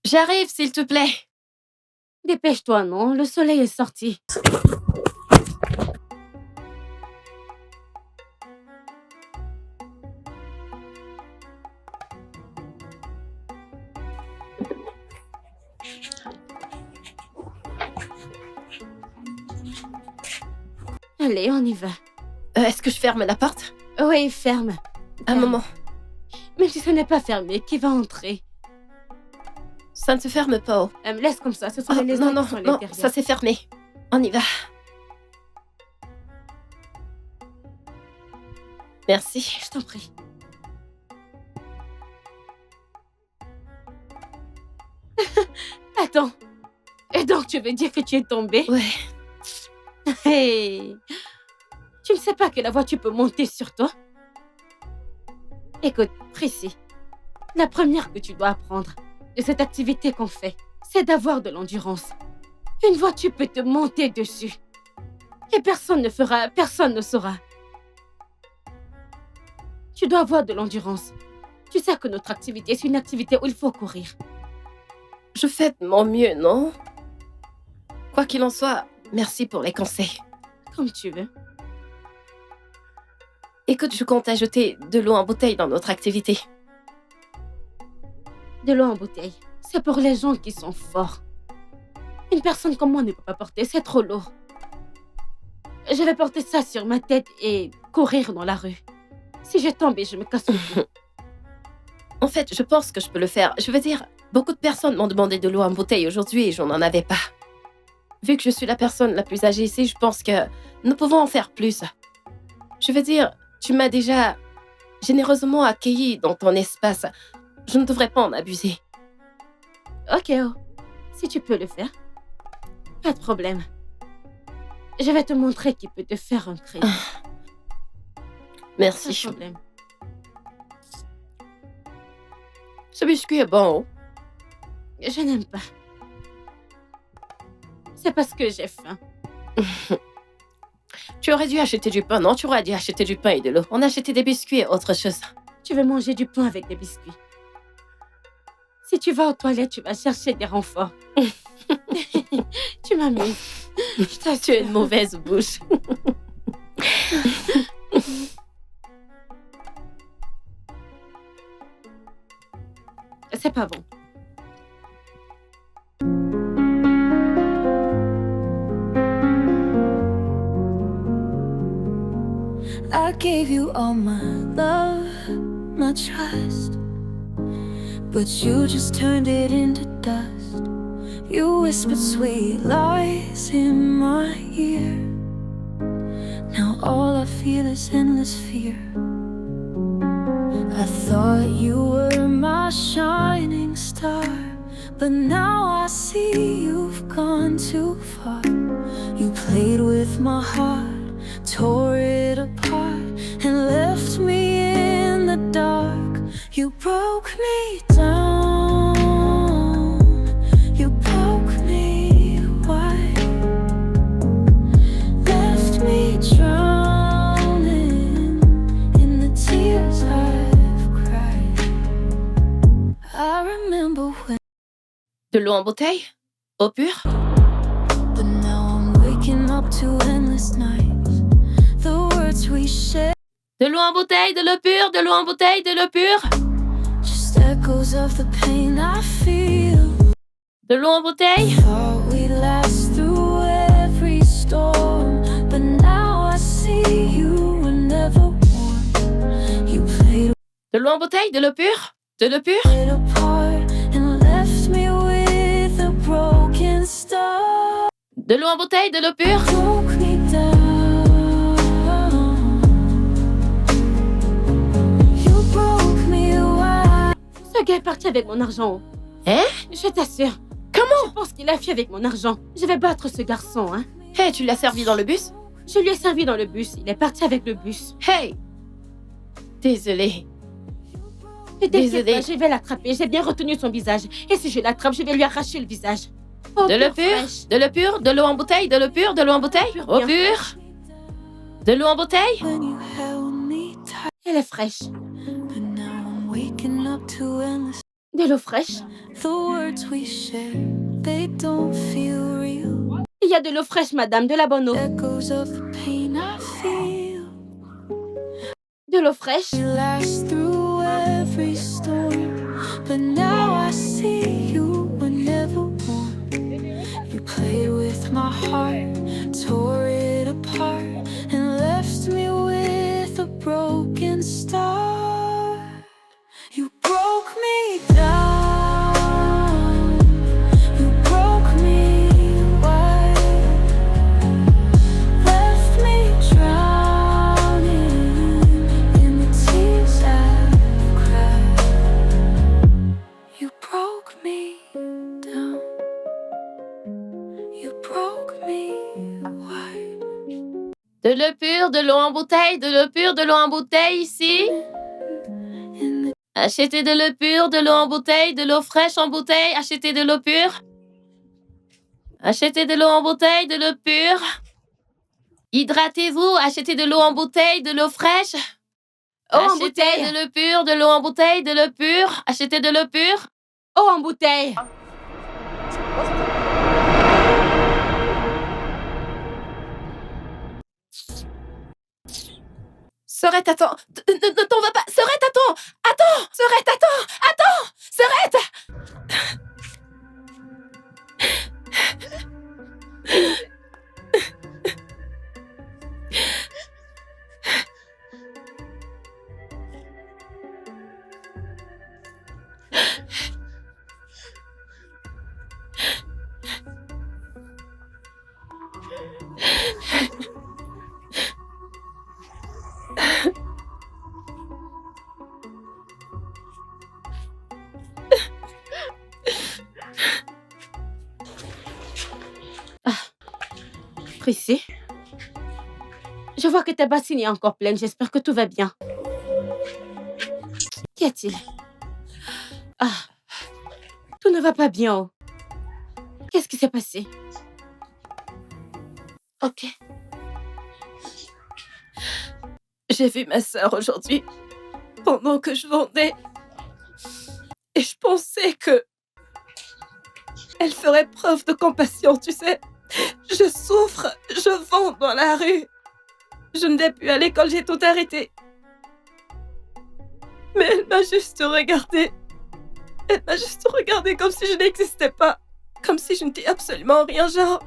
J'arrive, s'il te plaît. Dépêche-toi, non? Le soleil est sorti. Allez, on y va. Est-ce que je ferme la porte? Oui, ferme. Un moment. Même si ce n'est pas fermé, qui va entrer? Ça ne se ferme pas. Oh. Laisse comme ça, ce sont Oh, les non, lézards non, qui sont non, derrière. ça s'est fermé. On y va. Merci. Je t'en prie. Attends. Et donc, tu veux dire que tu es tombée? Ouais. Hey. Tu ne sais pas que la voiture peut monter sur toi? Écoute, Prissy, la première que tu dois apprendre de cette activité qu'on fait, c'est d'avoir de l'endurance. Une voiture peut te monter dessus. Et personne ne saura. Tu dois avoir de l'endurance. Tu sais que notre activité, c'est une activité où il faut courir. Je fais de mon mieux, non? Quoi qu'il en soit, merci pour les conseils. Comme tu veux. Écoute, je compte ajouter de l'eau en bouteille dans notre activité. De l'eau en bouteille, c'est pour les gens qui sont forts. Une personne comme moi ne peut pas porter, c'est trop lourd. Je vais porter ça sur ma tête et courir dans la rue. Si je tombe et je me casse le cou. En fait, je pense que je peux le faire. Je veux dire, beaucoup de personnes m'ont demandé de l'eau en bouteille aujourd'hui et je n'en avais pas. Vu que je suis la personne la plus âgée ici, je pense que nous pouvons en faire plus. Je veux dire, tu m'as déjà généreusement accueilli dans ton espace. Je ne devrais pas en abuser. Ok, oh. Si tu peux le faire, pas de problème. Je vais te montrer qui peut te faire un crédit. Pas Merci. de problème. Ce biscuit est bon. Je n'aime pas. C'est parce que j'ai faim. Tu aurais dû acheter du pain, non? Tu aurais dû acheter du pain et de l'eau. On a acheté des biscuits et autre chose. Tu veux manger du pain avec des biscuits. Si tu vas aux toilettes, tu vas chercher des renforts. Tu m'amuses. Tu as une mauvaise bouche. C'est pas bon. I gave gave you all my love, my trust, but you just turned it into dust. You whispered sweet lies in my ear. Now all I feel is endless fear. I thought you were my shining star, but now I see you've gone too far. You played with my heart, tore it apart, and left me in the dark. You broke me down, you broke me wide, left me drowning in the tears I've cried. I remember when, De l'eau en bouteille? Eau pure? but now I'm waking up to endless nights. The words we shared, De l'eau en bouteille, de l'eau pure, de l'eau en bouteille, de l'eau pure. just echoes of the pain I feel. De l'eau en bouteille. Thought we'd last through every storm, but now I see you were never warm. You played De l'eau en bouteille, de l'eau pure, de l'eau pure. it apart and left me with a broken star. De l'eau en bouteille, de l'eau pure. Broke me down. You broke me wide. Ce gars est parti avec mon argent. Hein? Je t'assure. Comment? Je pense qu'il a fui avec mon argent. Je vais battre ce garçon, hein. Hey, tu l'as servi dans le bus? Je lui ai servi dans le bus. Il est parti avec le bus. Hey! Désolée. Ne t'inquiète Désolée. pas, je vais l'attraper. J'ai bien retenu son visage. Et si je l'attrape, je vais lui arracher le visage. Eau De l'eau pure pure, fraîche. de l'eau pure, de l'eau en bouteille, de l'eau pure, de l'eau en bouteille. Pure, Eau bien pure. De l'eau en bouteille. When you held me tight, Elle est fraîche. but now I'm waking up to endless. De l'eau fraîche. The words we share, they don't feel real. Il y a de l'eau fraîche, madame. De la bonne eau. Echoes of the pain I feel. De l'eau fraîche. We last through every storm, but now I see you were never warm. You played with my heart, tore it apart, and left me with a broken star. You broke me down, you broke me wide, left me drowning in the tears I've cried. You broke me down, you broke me wide. De l'eau pure, de l'eau en bouteille, de l'eau pure, de l'eau en bouteille ici. In the Achetez de l'eau pure, de l'eau en bouteille, de l'eau fraîche en bouteille. Achetez de l'eau pure. Achetez de l'eau en bouteille, de l'eau pure. Hydratez-vous. Achetez de l'eau en bouteille, de l'eau fraîche. Eau en Achetez bouteille. de l'eau pure, de l'eau en bouteille, de l'eau pure. Achetez de l'eau pure. Eau en bouteille. Sorette, attends. Ne t'en va pas. Sorette, attends. Attends. Sorette, attends. Attends. Sorette. Prissy. Je vois que ta bassine est encore pleine. J'espère que tout va bien. Qu'y a-t-il? Ah. Tout ne va pas bien. Oh. Qu'est-ce qui s'est passé? Ok. J'ai vu ma sœur aujourd'hui, pendant que je vendais. Et je pensais que... elle ferait preuve de compassion, tu sais. Je souffre, je vends dans la rue. Je ne vais plus à l'école, j'ai tout arrêté. Mais elle m'a juste regardée. Elle m'a juste regardée comme si je n'existais pas. Comme si je n'étais absolument rien, genre...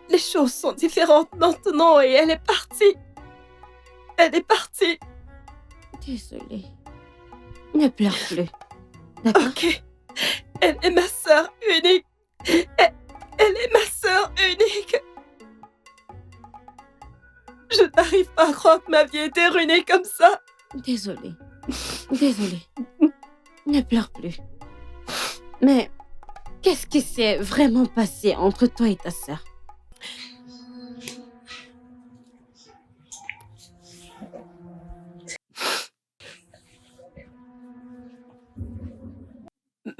les choses sont différentes maintenant et elle est partie. Elle est partie. Désolée. Ne pleure plus. D'accord? Ok. Elle est ma sœur unique. Elle est ma sœur unique. Je n'arrive pas à croire que ma vie était ruinée comme ça. Désolée. Désolée. Ne pleure plus. Mais qu'est-ce qui s'est vraiment passé entre toi et ta sœur?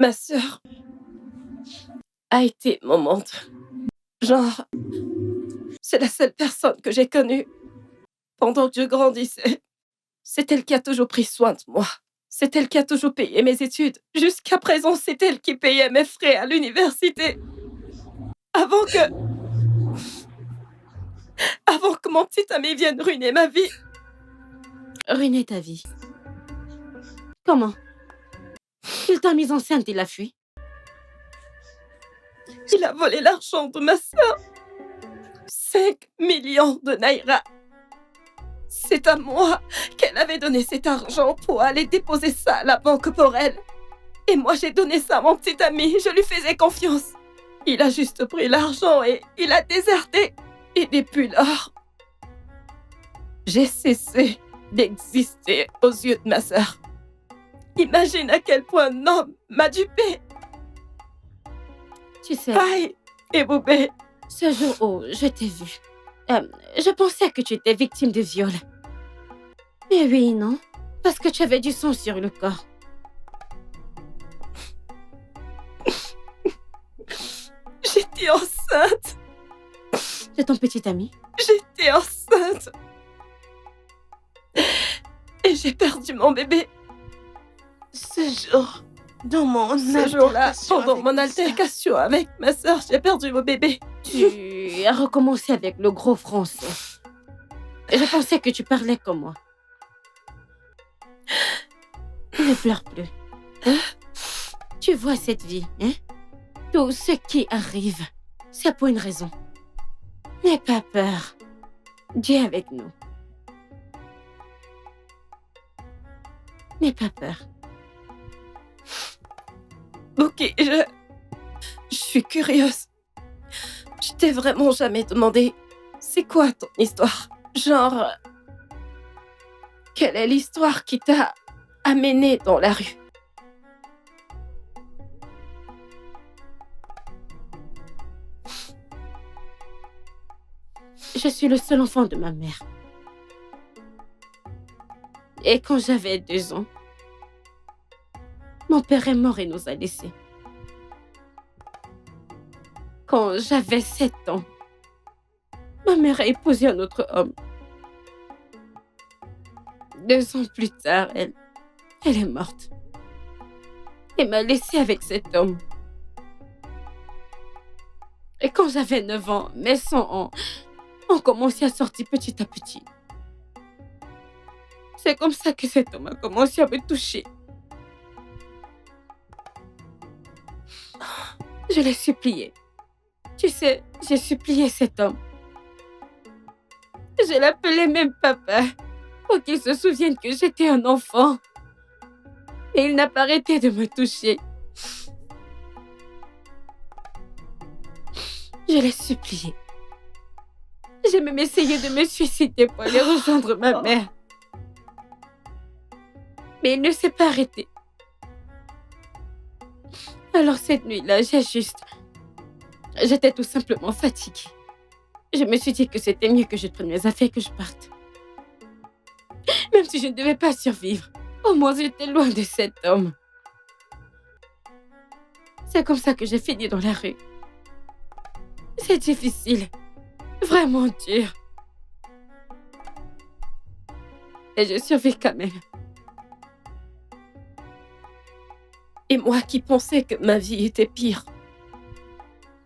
Ma sœur a été mon monde. Genre, c'est la seule personne que j'ai connue pendant que je grandissais. C'est elle qui a toujours pris soin de moi. C'est elle qui a toujours payé mes études. Jusqu'à présent, c'est elle qui payait mes frais à l'université. Avant que mon petit ami vienne ruiner ma vie. Ruiner ta vie. Comment? Il t'a mise enceinte et l'a fui. Il a volé l'argent de ma sœur. 5 millions de naira. C'est à moi qu'elle avait donné cet argent pour aller déposer ça à la banque pour elle. Et moi, j'ai donné ça à mon petit ami. Je lui faisais confiance. Il a juste pris l'argent et il a déserté. Et depuis lors, j'ai cessé d'exister aux yeux de ma sœur. Imagine à quel point un homme m'a dupé. Tu sais, Aïe et Boubé. ce jour où je t'ai vu, je pensais que tu étais victime de viol. Mais oui, non, parce que tu avais du sang sur le corps. J'étais enceinte. De ton petit ami? J'étais enceinte. Et j'ai perdu mon bébé. Ce jour, dans mon Ce jour-là, altercation pendant avec mon ma sœur, altercation avec ma sœur, j'ai perdu mon bébé. Tu as recommencé avec le gros français. Je pensais que tu parlais comme moi. Ne pleure plus. Hein? Tu vois cette vie, hein? Tout ce qui arrive, c'est pour une raison. N'aie pas peur. Dieu est avec nous. N'aie pas peur. Ok, je suis curieuse. Je t'ai vraiment jamais demandé, c'est quoi ton histoire? Genre, quelle est l'histoire qui t'a amené dans la rue? Je suis le seul enfant de ma mère. Et quand j'avais 2 ans, mon père est mort et nous a laissés. Quand j'avais 7 ans, ma mère a épousé un autre homme. 2 ans plus tard, elle est morte. Et m'a laissée avec cet homme. Et quand j'avais 9 ans, mes sangs ont commencé à sortir petit à petit. C'est comme ça que cet homme a commencé à me toucher. Je l'ai supplié. Tu sais, j'ai supplié cet homme. Je l'appelais même papa, pour qu'il se souvienne que j'étais un enfant. Et il n'a pas arrêté de me toucher. Je l'ai supplié. J'ai même essayé de me suicider pour aller rejoindre ma mère. Mais il ne s'est pas arrêté. Alors cette nuit-là, j'étais tout simplement fatiguée. Je me suis dit que c'était mieux que je prenne mes affaires et que je parte. Même si je ne devais pas survivre, au moins j'étais loin de cet homme. C'est comme ça que j'ai fini dans la rue. C'est difficile. Vraiment dur. Et je survis quand même. Et moi qui pensais que ma vie était pire.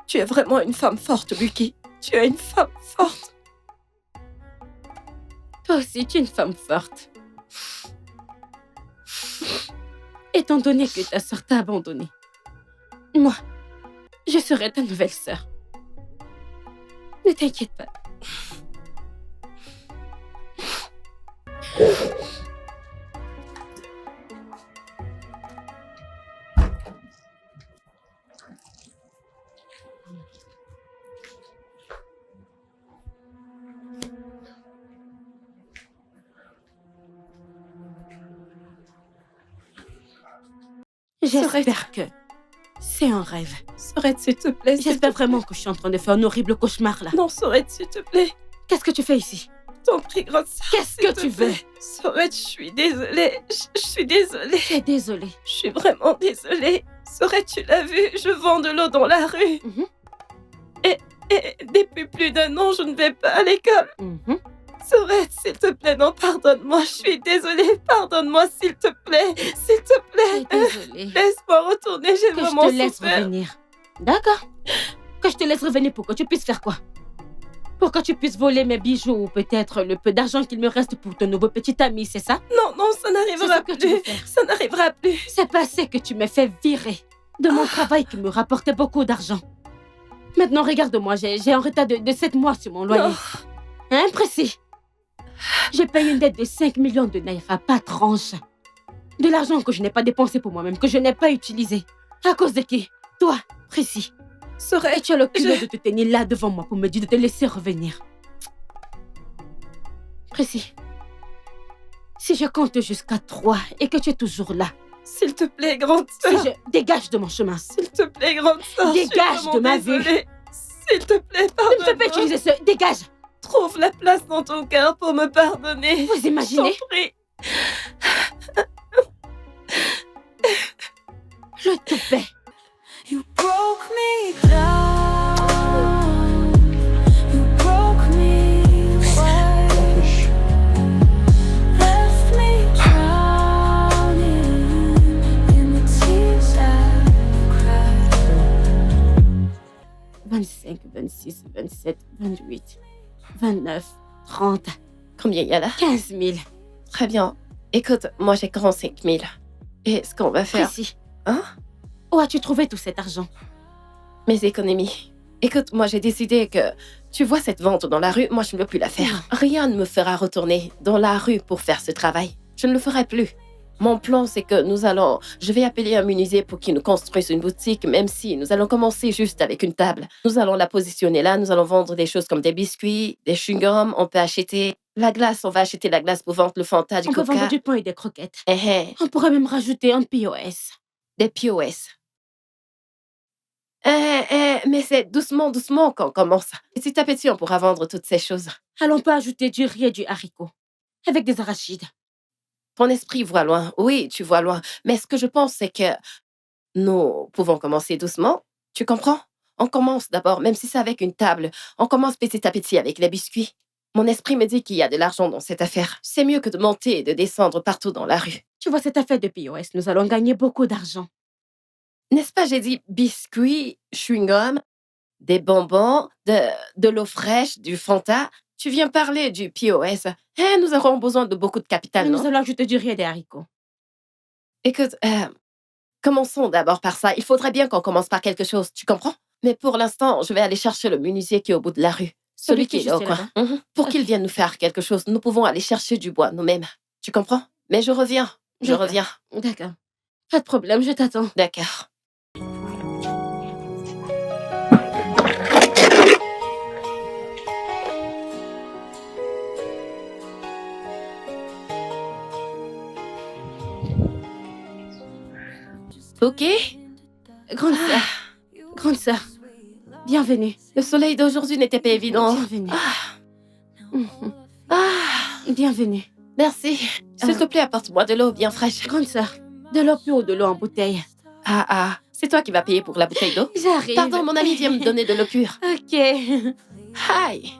Tu es vraiment une femme forte, Buki. Tu es une femme forte. Toi aussi, tu es une femme forte. Étant donné que ta sœur t'a abandonnée, moi, je serai ta nouvelle sœur. Ne t'inquiète pas. J'espère que c'est un rêve. Sorette, s'il te plaît. J'espère vraiment que je suis en train de faire un horrible cauchemar là. Non, Sorette, s'il te plaît. Qu'est-ce que tu fais ici? T'en prie, grande sœur. Qu'est-ce s'il que te tu plaît. veux? Sorette, je suis désolée. Je suis désolée. Tu es désolée. Je suis vraiment désolée. Sorette, tu l'as vu, je vends de l'eau dans la rue. Mhm. Et depuis plus d'1 an, je ne vais pas à l'école. Mhm. Sorette, s'il te plaît, non, pardonne-moi. Je suis désolée. Pardonne-moi, s'il te plaît. S'il te Tu es plaît. désolée. Laisse-moi retourner, j'ai Que je vraiment te laisse souffert. revenir. D'accord. Que je te laisse revenir pour que tu puisses faire quoi? Pour que tu puisses voler mes bijoux ou peut-être le peu d'argent qu'il me reste pour ton nouveau petit ami, c'est ça? Non, non, ça C'est n'arrivera ce que tu veux plus. faire. Ça n'arrivera plus. C'est passé que tu m'as fait virer de mon travail qui me rapportait beaucoup d'argent. Maintenant, regarde-moi, j'ai un retard de 7 mois sur mon loyer. Non. Hein, précis? J'ai payé une dette de 5 millions de naira, pas tranche. De l'argent que je n'ai pas dépensé pour moi-même, que je n'ai pas utilisé. À cause de qui? Toi, précis. Et Sorette, tu as le culot je- de te tenir là devant moi pour me dire de te laisser revenir. Précis. Si je compte jusqu'à 3 et que tu es toujours là, s'il te plaît, grande si sœur. je dégage de mon chemin. S'il te plaît, grande sœur. je suis Dégage vraiment de ma vue. désolée. S'il te plaît, Ne pardonne-moi. me fais pas utiliser ce dégage. Trouve la place dans ton cœur pour me pardonner. Vous imaginez? Je t'en prie. Je te paie. You broke me down. You broke me away. Left me drowning in the tears I've cried. 25, 26, 27, 28, 29, 30, Combien il y a là? 15 000. Très bien. Écoute, moi j'ai 45 000. Et ce qu'on va faire... Précis. Hein? Où as-tu trouvé tout cet argent? Mes économies. Écoute, moi j'ai décidé que... Tu vois cette vente dans la rue, moi je ne veux plus la faire. Rien ne me fera retourner dans la rue pour faire ce travail. Je ne le ferai plus. Mon plan, c'est que je vais appeler un menuisier pour qu'il nous construise une boutique, même si nous allons commencer juste avec une table. Nous allons la positionner là, nous allons vendre des choses comme des biscuits, des chewing-gums, on peut acheter la glace, on va acheter la glace pour vendre le Fanta, du On peut Coca. vendre du pain et des croquettes. Eh, On pourrait même rajouter un POS. des POS. Mais c'est doucement, doucement qu'on commence. Petit à petit, on pourra vendre toutes ces choses. Alors on peut ajouter du riz et du haricot. Avec des arachides. Ton esprit voit loin. Oui, tu vois loin. Mais ce que je pense, c'est que nous pouvons commencer doucement. Tu comprends? On commence d'abord, même si c'est avec une table. On commence petit à petit avec les biscuits. Mon esprit me dit qu'il y a de l'argent dans cette affaire. C'est mieux que de monter et de descendre partout dans la rue. Tu vois cette affaire de POS, nous allons gagner beaucoup d'argent. N'est-ce pas, j'ai dit biscuits, chewing-gum, des bonbons, de l'eau fraîche, du Fanta. Tu viens parler du POS. Nous aurons besoin de beaucoup de capital, Mais non? nous allons ajouter du riz et des haricots. Écoute, commençons d'abord par ça. Il faudrait bien qu'on commence par quelque chose, tu comprends? Mais pour l'instant, je vais aller chercher le menuisier qui est au bout de la rue. Celui qui est là au juste coin. Pour qu'il vienne nous faire quelque chose, nous pouvons aller chercher du bois nous-mêmes. Tu comprends? Mais je reviens. Je D'accord. reviens. D'accord. Pas de problème, je t'attends. D'accord. Ok. Grande sœur, bienvenue. Le soleil d'aujourd'hui n'était pas évident. Bienvenue. Mhm. Ah, Bienvenue. merci. S'il te plaît, apporte-moi de l'eau bien fraîche. Grande sœur, de l'eau pure ou de l'eau en bouteille? C'est toi qui vas payer pour la bouteille d'eau? J'arrive. Pardon, mon ami vient me donner de l'eau pure. Ok. Aïe.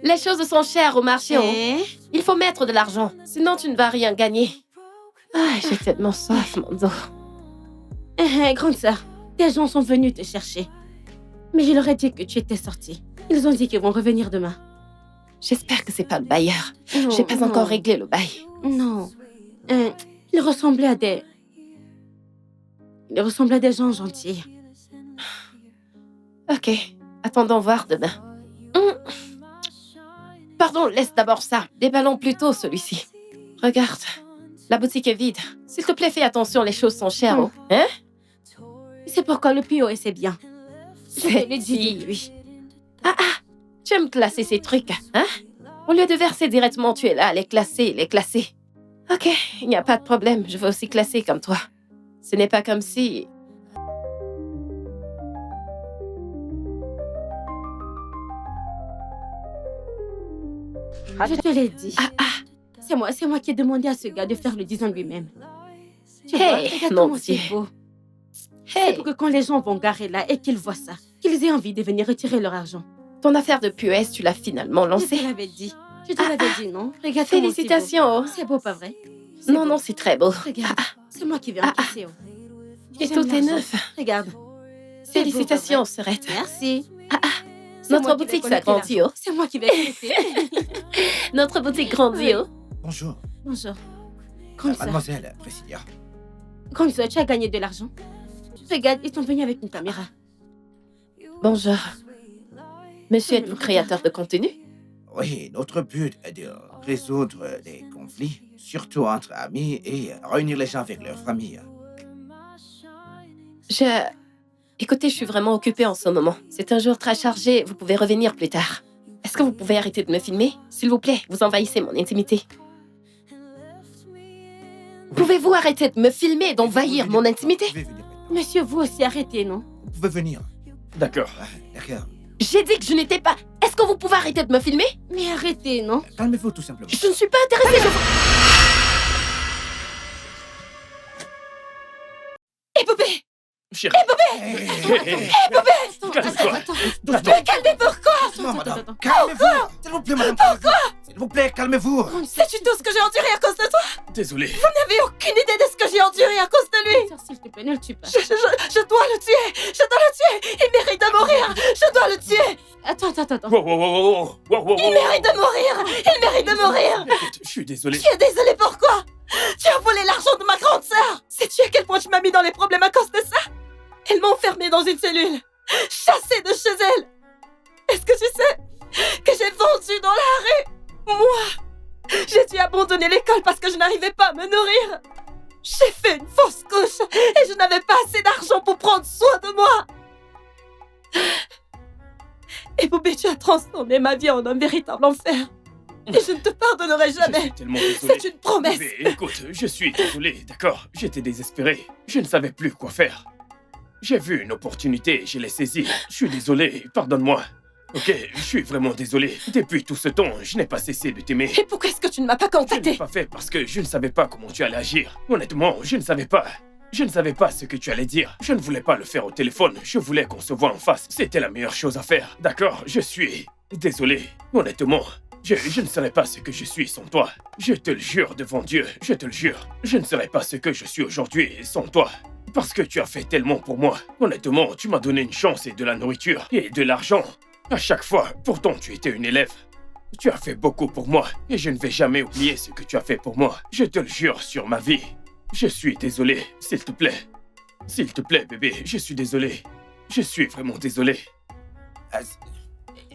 Les choses sont chères au marché. Oh. Eh? Il faut mettre de l'argent, sinon tu ne vas rien gagner. J'ai tellement soif, mon dos. Grande sœur, des gens sont venus te chercher. Mais je leur ai dit que tu étais sortie. Ils ont dit qu'ils vont revenir demain. J'espère que c'est pas le bailleur. Non, J'ai pas non. encore réglé le bail. Non. Ils ressemblaient à des... Ils ressemblaient à des gens gentils. Ok, attendons voir demain. Pardon, laisse d'abord ça. Déballons plutôt celui-ci. Regarde, la boutique est vide. S'il te plaît, fais attention, les choses sont chères. Oh. Hein? C'est pourquoi le POS est bien. Je te C'est l'ai dit dit. depuis. Tu aimes classer ces trucs, hein? Au lieu de verser directement, tu es là à les classer, les classer. Ok, il n'y a pas de problème, je vais aussi classer comme toi. Ce n'est pas comme si... Je te l'ai dit. C'est moi qui ai demandé à ce gars de faire le design lui-même. Tu vois, Hey, regarde mon comment c'est Dieu. beau. C'est Hey, pour que quand les gens vont garer là et qu'ils voient ça, qu'ils aient envie de venir retirer leur argent. ton affaire de POS, tu l'as finalement Je te lancée. l'avais dit. Je te l'avais dit, non? Regarde comment Félicitations. c'est beau. C'est beau, pas vrai? C'est Non, beau. non, c'est très beau. Regarde, c'est moi qui vais encaisser. Oh. Et J'aime tout est l'argent. neuf. Regarde. C'est beau, Félicitations, pas vrai? Serette. Merci. C'est Notre moi qui vais boutique collecter s'agrandit, l'argent. oh. C'est moi qui vais collecter. Notre boutique grandit, oh. Bonjour. Bonjour. Grande sœur. Mademoiselle Priscilla. Grande sœur, tu as gagné de l'argent. Regarde, ils sont venus avec une caméra. Bonjour. Monsieur, êtes-vous créateur de contenu? Oui, notre but est de résoudre les conflits, surtout entre amis, et réunir les gens avec leur famille. Écoutez, je suis vraiment occupée en ce moment. C'est un jour très chargé, vous pouvez revenir plus tard. Est-ce que vous pouvez arrêter de me filmer? S'il vous plaît, vous envahissez mon intimité. Pouvez-vous arrêter de me filmer et d'envahir mon intimité? Vous pouvez venir maintenant. Monsieur, vous aussi, arrêtez, non? Vous pouvez venir. D'accord. Ah, d'accord. J'ai dit que je n'étais pas... Est-ce que vous pouvez arrêter de me filmer? Mais arrêtez, non? Calmez-vous tout simplement. Je ne suis pas intéressée, Épopée! Chérie. Hey, Calme-toi. doucement. Calmez pourquoi? Doucement, madame. attends. Calmez-vous. S'il vous plaît, madame. Calmez-vous. S'il vous plaît, calmez-vous. Sais-tu tout ce que j'ai enduré à cause de toi? Désolé. Vous n'avez aucune idée de ce que j'ai enduré à cause de lui! Sœur, s'il te plaît, ne le tue pas. Je dois le tuer! Je dois le tuer! Il mérite de mourir! Je dois le tuer! Attends. Wow, wow, wow, wow, wow, wow, Il wow. mérite de mourir! Il mérite de mourir! Écoute, je suis désolé. Tu es désolé pourquoi? Tu as volé l'argent de ma grande sœur! Sais-tu à quel point tu m'as mis dans les problèmes à cause de ça? Elle m'a enfermée dans une cellule, chassée de chez elle! Est-ce que tu sais que j'ai vendu dans la rue? Moi! J'ai dû abandonner l'école parce que je n'arrivais pas à me nourrir! J'ai fait une fausse couche et je n'avais pas assez d'argent pour prendre soin de moi! Et Bobby, tu as transformé ma vie en un véritable enfer! Et je ne te pardonnerai Je jamais! suis tellement désolé. C'est une promesse! Mais écoute, je suis désolé, d'accord? J'étais désespéré. Je ne savais plus quoi faire. J'ai vu une opportunité, je l'ai saisie. Je suis désolé, pardonne-moi. Ok, je suis vraiment désolé. Depuis tout ce temps, je n'ai pas cessé de t'aimer. Et pourquoi est-ce que tu ne m'as pas Je ne l'ai contacté? pas fait parce que je ne savais pas comment tu allais agir. Honnêtement, je ne savais pas. Je ne savais pas ce que tu allais dire. Je ne voulais pas le faire au téléphone. Je voulais qu'on se voit en face. C'était la meilleure chose à faire. D'accord, je suis désolé. Honnêtement, je ne serais pas ce que je suis sans toi. Je te le jure devant Dieu, je te le jure. Je ne serais pas ce que je suis aujourd'hui sans toi. Parce que tu as fait tellement pour moi. Honnêtement, tu m'as donné une chance et de la nourriture et de l'argent. À chaque fois, pourtant tu étais une élève. Tu as fait beaucoup pour moi et je ne vais jamais oublier ce que tu as fait pour moi. Je te le jure sur ma vie. Je suis désolé, s'il te plaît. S'il te plaît, bébé, je suis désolé. Je suis vraiment désolé. Ah,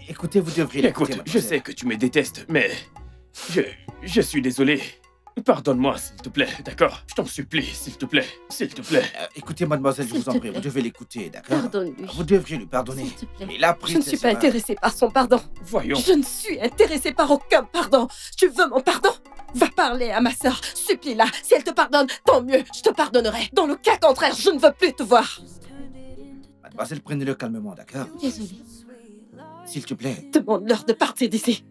écoutez, vous devriez Écoute, l'écouter, je sais mademoiselle. que tu me détestes, mais... Je suis désolé. Pardonne-moi, s'il te plaît, d'accord? Je t'en supplie, s'il te plaît. S'il te plaît. Écoutez, mademoiselle, je S'il vous en te prie, plaît. vous devez l'écouter, d'accord? Pardonne-lui. Vous devriez lui pardonner. S'il te plaît. Il a pris Je ne ses suis pas erreurs. intéressée par son pardon. Voyons. Je ne suis intéressée par aucun pardon. Tu veux mon pardon? Va parler à ma sœur, supplie-la. Si elle te pardonne, tant mieux, je te pardonnerai. Dans le cas contraire, je ne veux plus te voir. Mademoiselle, prenez-le calmement, d'accord? Désolée. S'il te plaît. Demande-leur de partir d'ici.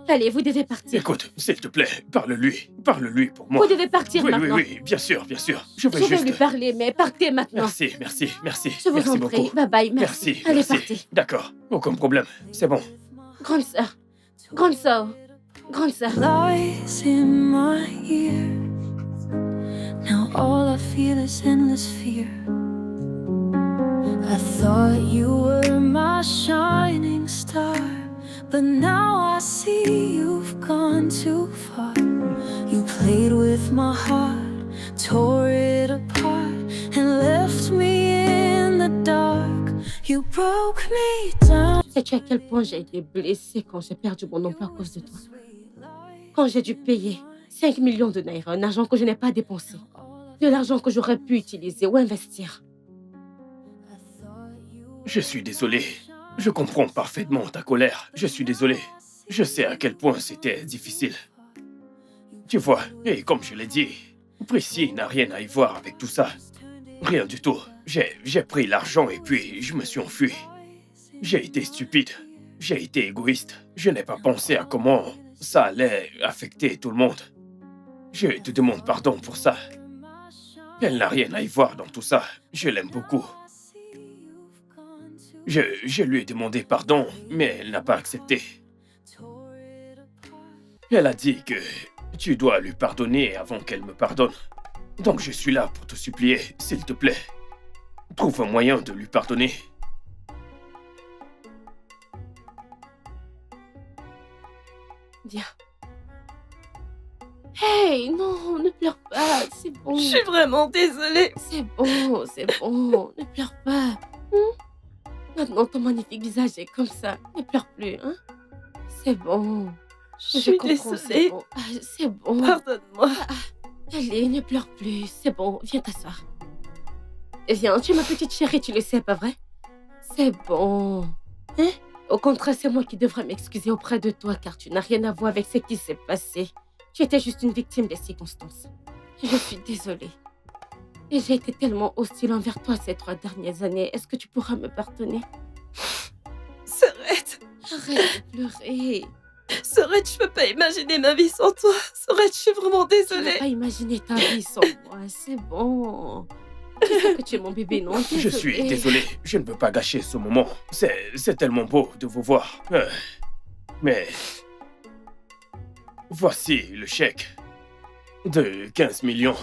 Allez, vous devez partir. Écoute, s'il te plaît, parle-lui. Parle-lui pour moi. Vous devez partir Oui, maintenant. oui, bien sûr, bien sûr. Je veux Je vais juste... lui parler, mais partez maintenant. Merci, merci, merci. Je vous merci en prie. beaucoup. Bye bye, merci. Allez, merci. partez. D'accord, aucun problème. C'est bon. Grande sœur. Grande sœur. Grande sœur. Lies in my ear. Now all I feel is endless fear. I thought you were my shining star, but now I see you've gone too far. You played with my heart, tore it apart, and left me in the dark. You broke me down. Sais-tu à quel point j'ai été blessée quand j'ai perdu mon emploi à cause de toi? Quand j'ai dû payer 5 millions de naira, un argent que je n'ai pas dépensé. De l'argent que j'aurais pu utiliser ou investir. Je suis désolé. Je comprends parfaitement ta colère. Je suis désolé. Je sais à quel point c'était difficile. Tu vois, et comme je l'ai dit, Prissy n'a rien à y voir avec tout ça. Rien du tout. J'ai pris l'argent et puis je me suis enfui. J'ai été stupide. J'ai été égoïste. Je n'ai pas pensé à comment ça allait affecter tout le monde. Je te demande pardon pour ça. Elle n'a rien à y voir dans tout ça. Je l'aime beaucoup. Je lui ai demandé pardon, mais elle n'a pas accepté. Elle a dit que tu dois lui pardonner avant qu'elle me pardonne. Donc je suis là pour te supplier, s'il te plaît. Trouve un moyen de lui pardonner. Viens. Hey, non, ne pleure pas, c'est bon. Je suis vraiment désolée. C'est bon, ne pleure pas. Maintenant, ton magnifique visage est comme ça. Ne pleure plus, hein. C'est bon. Je suis comprends, désolée. c'est bon. Ah, c'est bon. Pardonne-moi. Allez, ne pleure plus. C'est bon, viens t'asseoir. Viens, tu es ma petite chérie, tu le sais, pas vrai? C'est bon. Hein? Au contraire, c'est moi qui devrais m'excuser auprès de toi, car tu n'as rien à voir avec ce qui s'est passé. Tu étais juste une victime des circonstances. Je suis désolée. Et j'ai été tellement hostile envers toi ces 3 dernières années. Est-ce que tu pourras me pardonner? Sorette, Arrête de pleurer. Sorette, je peux pas imaginer ma vie sans toi. Sorette, je suis vraiment Tu n'as désolée. pas imaginé ta vie sans moi. C'est bon. Tu sais que tu es mon bébé, non? Je suis désolé, je ne veux pas gâcher ce moment. C'est tellement beau de vous voir. Mais... voici le chèque de 15 millions.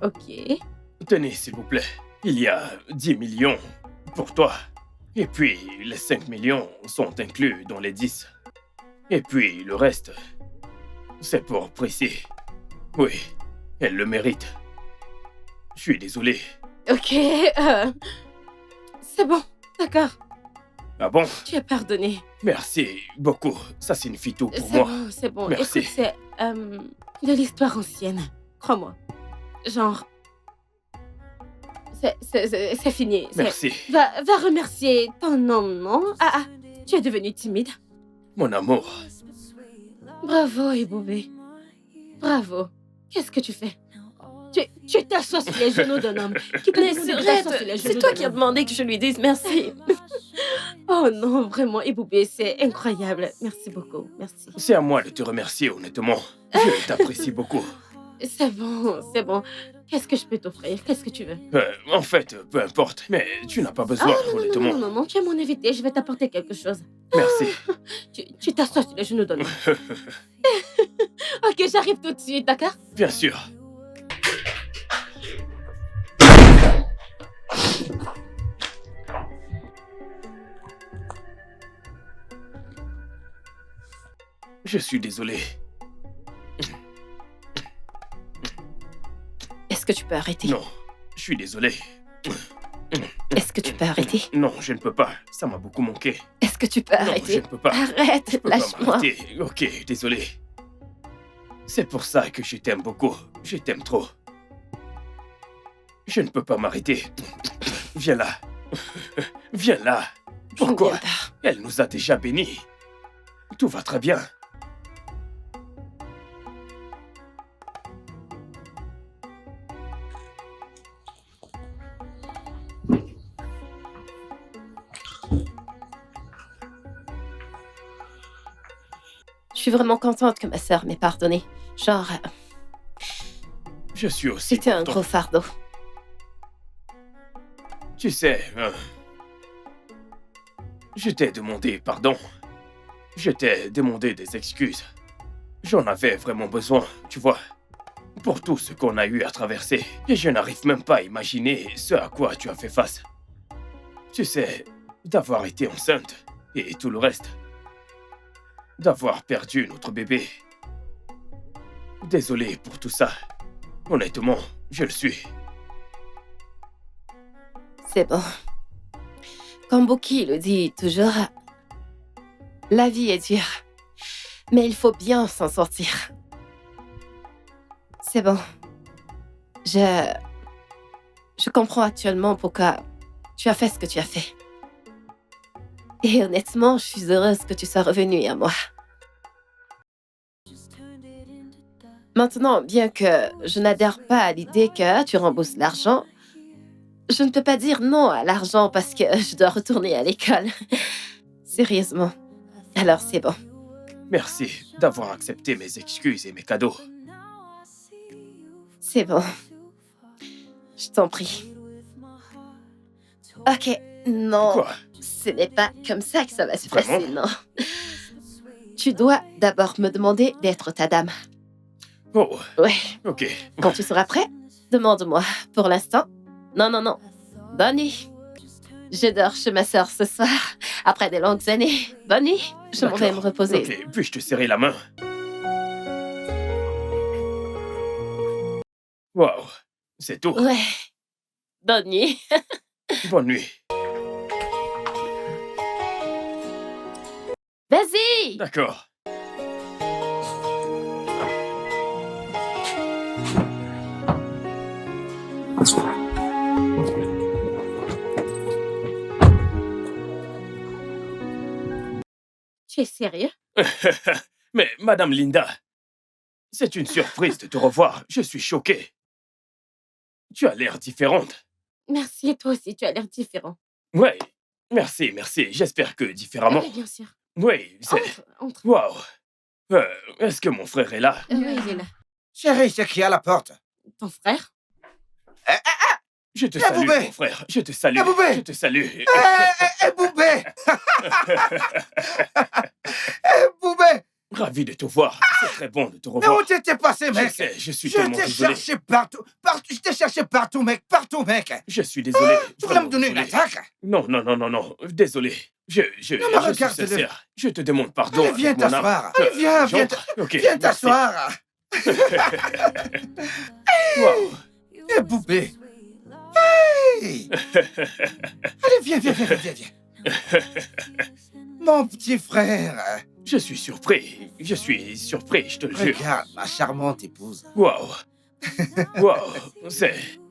Ok. Tenez, s'il vous plaît. Il y a 10 millions pour toi. Et puis, les 5 millions sont inclus dans les 10. Et puis, le reste, c'est pour Prissy. Oui, elle le mérite. Je suis désolé. Ok, c'est bon, d'accord. Ah bon? Tu es pardonné. Merci beaucoup. Ça signifie tout pour moi. C'est bon. Merci. Écoute, c'est de l'histoire ancienne. Crois-moi. Genre... C'est fini. Merci. Va remercier ton homme, non? Ah, tu es devenu timide. Mon amour. Bravo, Eboubé. Bravo. Qu'est-ce que tu fais? Tu t'assois sur les genoux d'un homme. Qui t'a Mais demandé de t'asseoir sur les Sorette, c'est genoux toi d'un qui as homme? demandé que je lui dise merci. Oh non, vraiment, Eboubé, c'est incroyable. Merci beaucoup, merci. C'est à moi de te remercier, honnêtement. Je t'apprécie beaucoup. C'est bon, c'est bon. Qu'est-ce que je peux t'offrir? Qu'est-ce que tu veux? En fait, peu importe. Mais tu n'as pas besoin, honnêtement. Non, tu es mon invité, je vais t'apporter quelque chose. Merci. Tu t'assois sur les genoux d'un homme. Ok, j'arrive tout de suite, d'accord? Bien sûr. Je suis désolé. Est-ce que tu peux arrêter? Non, je suis désolé. Est-ce que tu peux arrêter? Non, je ne peux pas. Ça m'a beaucoup manqué. Est-ce que tu peux Non, je arrêter? ne peux pas. Arrête, Je peux pas lâche-moi. m'arrêter. Ok, désolé. C'est pour ça que je t'aime beaucoup. Je t'aime trop. Je ne peux pas m'arrêter. Viens là. Viens là. Pourquoi? Viens tard. Elle nous a déjà bénis. Tout va très bien. Je suis vraiment contente que ma sœur m'ait pardonné. Genre, Je suis aussi c'était un content. gros fardeau. Tu sais, je t'ai demandé pardon. Je t'ai demandé des excuses. J'en avais vraiment besoin, tu vois. Pour tout ce qu'on a eu à traverser. Et je n'arrive même pas à imaginer ce à quoi tu as fait face. Tu sais, d'avoir été enceinte et tout le reste. D'avoir perdu notre bébé. Désolé pour tout ça. Honnêtement, je le suis. C'est bon. Comme Boki le dit toujours, la vie est dure, mais il faut bien s'en sortir. C'est bon. Je comprends actuellement pourquoi tu as fait ce que tu as fait. Et honnêtement, je suis heureuse que tu sois revenue à moi. Maintenant, bien que je n'adhère pas à l'idée que tu rembourses l'argent, je ne peux pas dire non à l'argent parce que je dois retourner à l'école. Sérieusement. Alors c'est bon. Merci d'avoir accepté mes excuses et mes cadeaux. C'est bon. Je t'en prie. Ok, non. Quoi? Ce n'est pas comme ça que ça va se Vraiment? passer, non. Tu dois d'abord me demander d'être ta dame. Oh, Ouais. ok. Quand tu seras prêt, demande-moi. Pour l'instant, non. Bonne nuit. Je dors chez ma sœur ce soir, après des longues années. Bonne nuit. Je m'en vais me D'accord. reposer. Ok, puis-je te serrer la main? Waouh, c'est tout. Ouais. Bonne nuit. Bonne nuit. Vas-y. D'accord. Tu es sérieux? Mais, Madame Linda, c'est une surprise de te revoir. Je suis choqué. Tu as l'air différente. Merci, et toi aussi, tu as l'air différent. Ouais, merci. J'espère que différemment. Oui, bien sûr. Oui, c'est... Entre. Waouh. Est-ce que mon frère est là? Oui, il est là. Chérie, c'est qui à la porte? Ton frère? Je te Eh, salue, Boubé! mon frère. Je te salue. Eh, Boubé! Je te salue. Boubé! Boubé! Ravi de te voir. C'est très bon de te Mais revoir. où t'étais passé, Je mec? sais, je suis Je tellement t'ai désolé. cherché partout. Je t'ai cherché partout, mec. Partout, mec. Je suis désolé. Tu voulais me Vraiment donner une désolé. attaque? Non. Désolé. Je Non, mais suis regarde, sincère. Je te demande pardon. Allez, viens avec mon âme. t'asseoir. Allez, viens J'entre. Ok, viens merci. t'asseoir. Waouh. Eh, Boubé. Hey. Allez, viens. Mon petit frère. Je suis surpris. Je te le jure. Regarde ma charmante épouse. Waouh.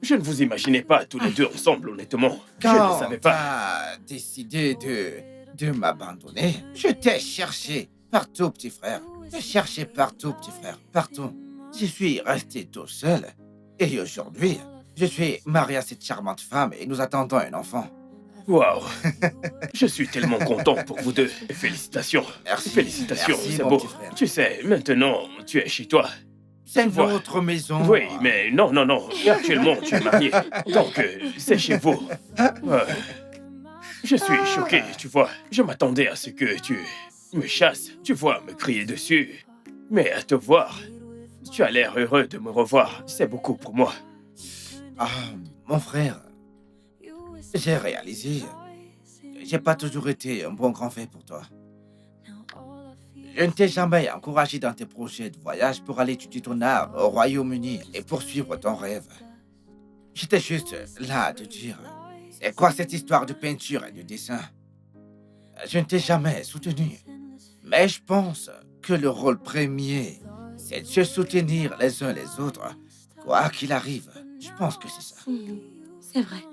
Je ne vous imaginais pas tous les deux ensemble, honnêtement. Je ne Quand savais pas. t'as décidé de m'abandonner, je t'ai cherché partout, petit frère. Je t'ai cherché partout, petit frère. Partout. Je suis resté tout seul. Et aujourd'hui, je suis marié à cette charmante femme et nous attendons un enfant. Waouh. Je suis tellement content pour vous deux. Félicitations. Merci. Félicitations, Merci, c'est mon beau. petit frère. Tu sais, maintenant, tu es chez toi. C'est vois. notre maison. Oui, mais non. Actuellement, tu es marié. Donc, c'est chez vous. Je suis choqué, tu vois. Je m'attendais à ce que tu me chasses, tu vois, me crier dessus. Mais à te voir, tu as l'air heureux de me revoir. C'est beaucoup pour moi. Ah, mon frère, j'ai réalisé. J'ai pas toujours été un bon grand frère pour toi. Je ne t'ai jamais encouragé dans tes projets de voyage pour aller étudier ton art au Royaume-Uni et poursuivre ton rêve. J'étais juste là à te dire, c'est quoi cette histoire de peinture et de dessin? Je ne t'ai jamais soutenu. Mais je pense que le rôle premier, c'est de se soutenir les uns les autres, quoi qu'il arrive. Je pense que c'est ça. C'est vrai.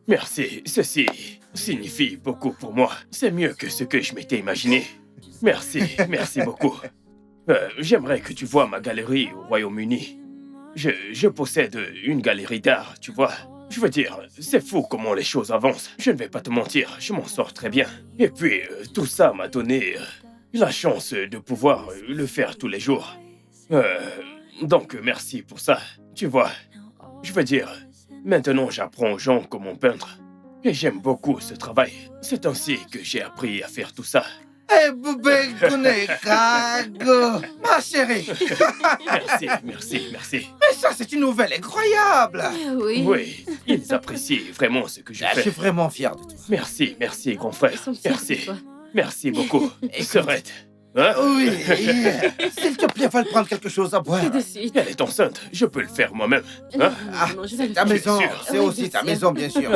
Merci, ceci signifie beaucoup pour moi. C'est mieux que ce que je m'étais imaginé. Merci beaucoup. J'aimerais que tu vois ma galerie au Royaume-Uni. Je possède une galerie d'art, tu vois. Je veux dire, c'est fou comment les choses avancent. Je ne vais pas te mentir, je m'en sors très bien. Et puis, tout ça m'a donné la chance de pouvoir le faire tous les jours. Donc, merci pour ça. Tu vois, je veux dire, maintenant j'apprends aux gens comment peindre. Et j'aime beaucoup ce travail. C'est ainsi que j'ai appris à faire tout ça. Eh, Boubé, Cago, ma chérie. Merci. Mais ça, c'est une nouvelle incroyable. Oui. Oui, ils apprécient vraiment ce que je Je suis fais. vraiment fier de toi. Merci, grand Ils frère. sont fiers Merci. de toi. Merci beaucoup. Écoute. Serette. Hein? Oui, s'il te plaît, va prendre quelque chose à boire. Tout de suite. Elle est enceinte, je peux le faire moi-même. Non, Hein? Ah, non, je vais c'est le ta faire. maison, sûr. c'est Oui, aussi bien ta sûr. maison, bien sûr.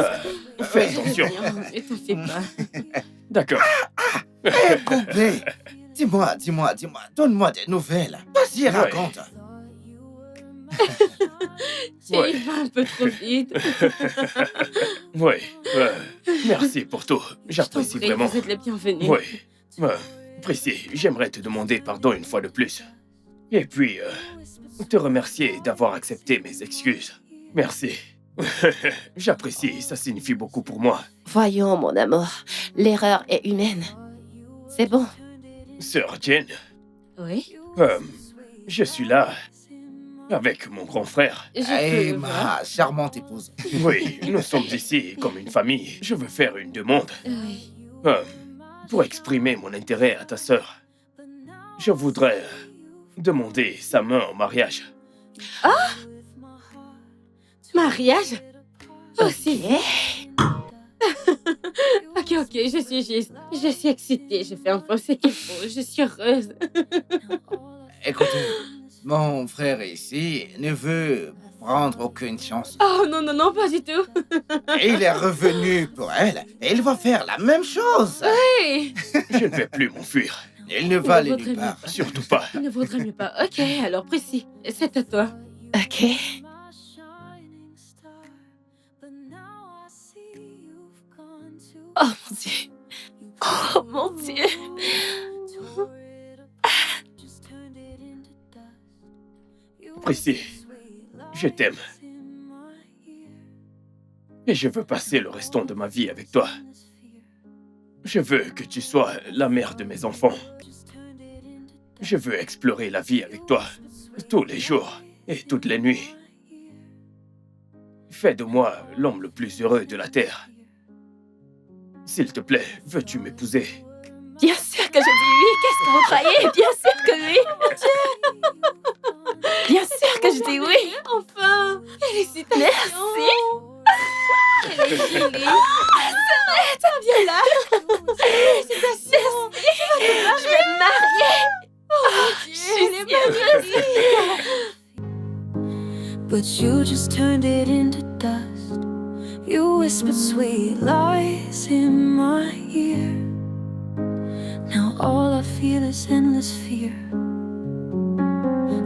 Fais Je vais attention. bien, ne t'en fais pas. D'accord. Eh, Boubé, dis-moi, donne-moi des nouvelles. Vas-y, Ouais. raconte. Tu y vas un peu trop vite. Oui. Merci pour tout. Je t'en J'apprécie prie, vraiment. vous êtes les bienvenus. Oui. Prissy, j'aimerais te demander pardon une fois de plus. Et puis, te remercier d'avoir accepté mes excuses. Merci. J'apprécie, ça signifie beaucoup pour moi. Voyons, mon amour, l'erreur est humaine. C'est bon. Sœur Jane, Oui. je suis là avec mon grand frère. Je Eh, peux voir. ma charmante épouse. Oui, nous sommes ici comme une famille. Je veux faire une demande. Oui. Pour exprimer mon intérêt à ta sœur. Je voudrais demander sa main en mariage. Mariage? Aussi. Ok. Ok, je suis excitée, je fais un peu ce qu'il faut, je suis heureuse. Écoutez, mon frère ici ne veut prendre aucune chance. Oh non, pas du tout. Il est revenu pour elle et il va faire la même chose. Hey, Je ne vais plus m'enfuir. Il ne va aller vaudrait nulle mieux part. pas. Surtout pas. Il ne vaudrait mieux pas. Ok, alors précis, c'est à toi. Ok. Oh mon Dieu. Oh mon Dieu. Prissy, je t'aime. Et je veux passer le restant de ma vie avec toi. Je veux que tu sois la mère de mes enfants. Je veux explorer la vie avec toi, tous les jours et toutes les nuits. Fais de moi l'homme le plus heureux de la Terre. S'il te plaît, veux-tu m'épouser? Bien sûr que je dis oui. Qu'est-ce que vous croyez? Bien sûr que oui. Bien sûr que je dis oui. Enfin, félicitations. Merci. Elle est jolie. Viens là. Félicitations. Je vais me marier. Je suis bien. But you just turned it into dust. You whispered sweet lies in my ear. Now all I feel is endless fear.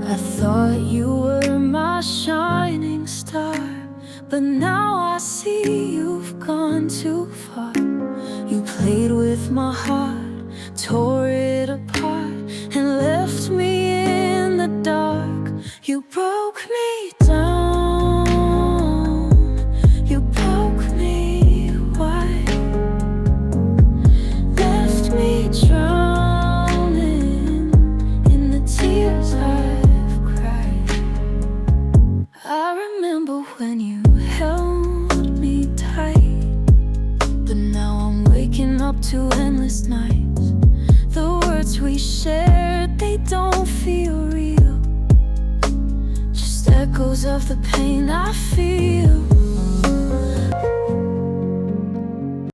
I thought you were my shining star, but now I see you've gone too far. You played with my heart, tore it apart, and left me in the dark. You broke me down, you broke me wide, left me drowning in the tears I've cried. I remember when you held me tight, but now I'm waking up to endless nights. The words we shared, they don't feel real, just echoes of the pain I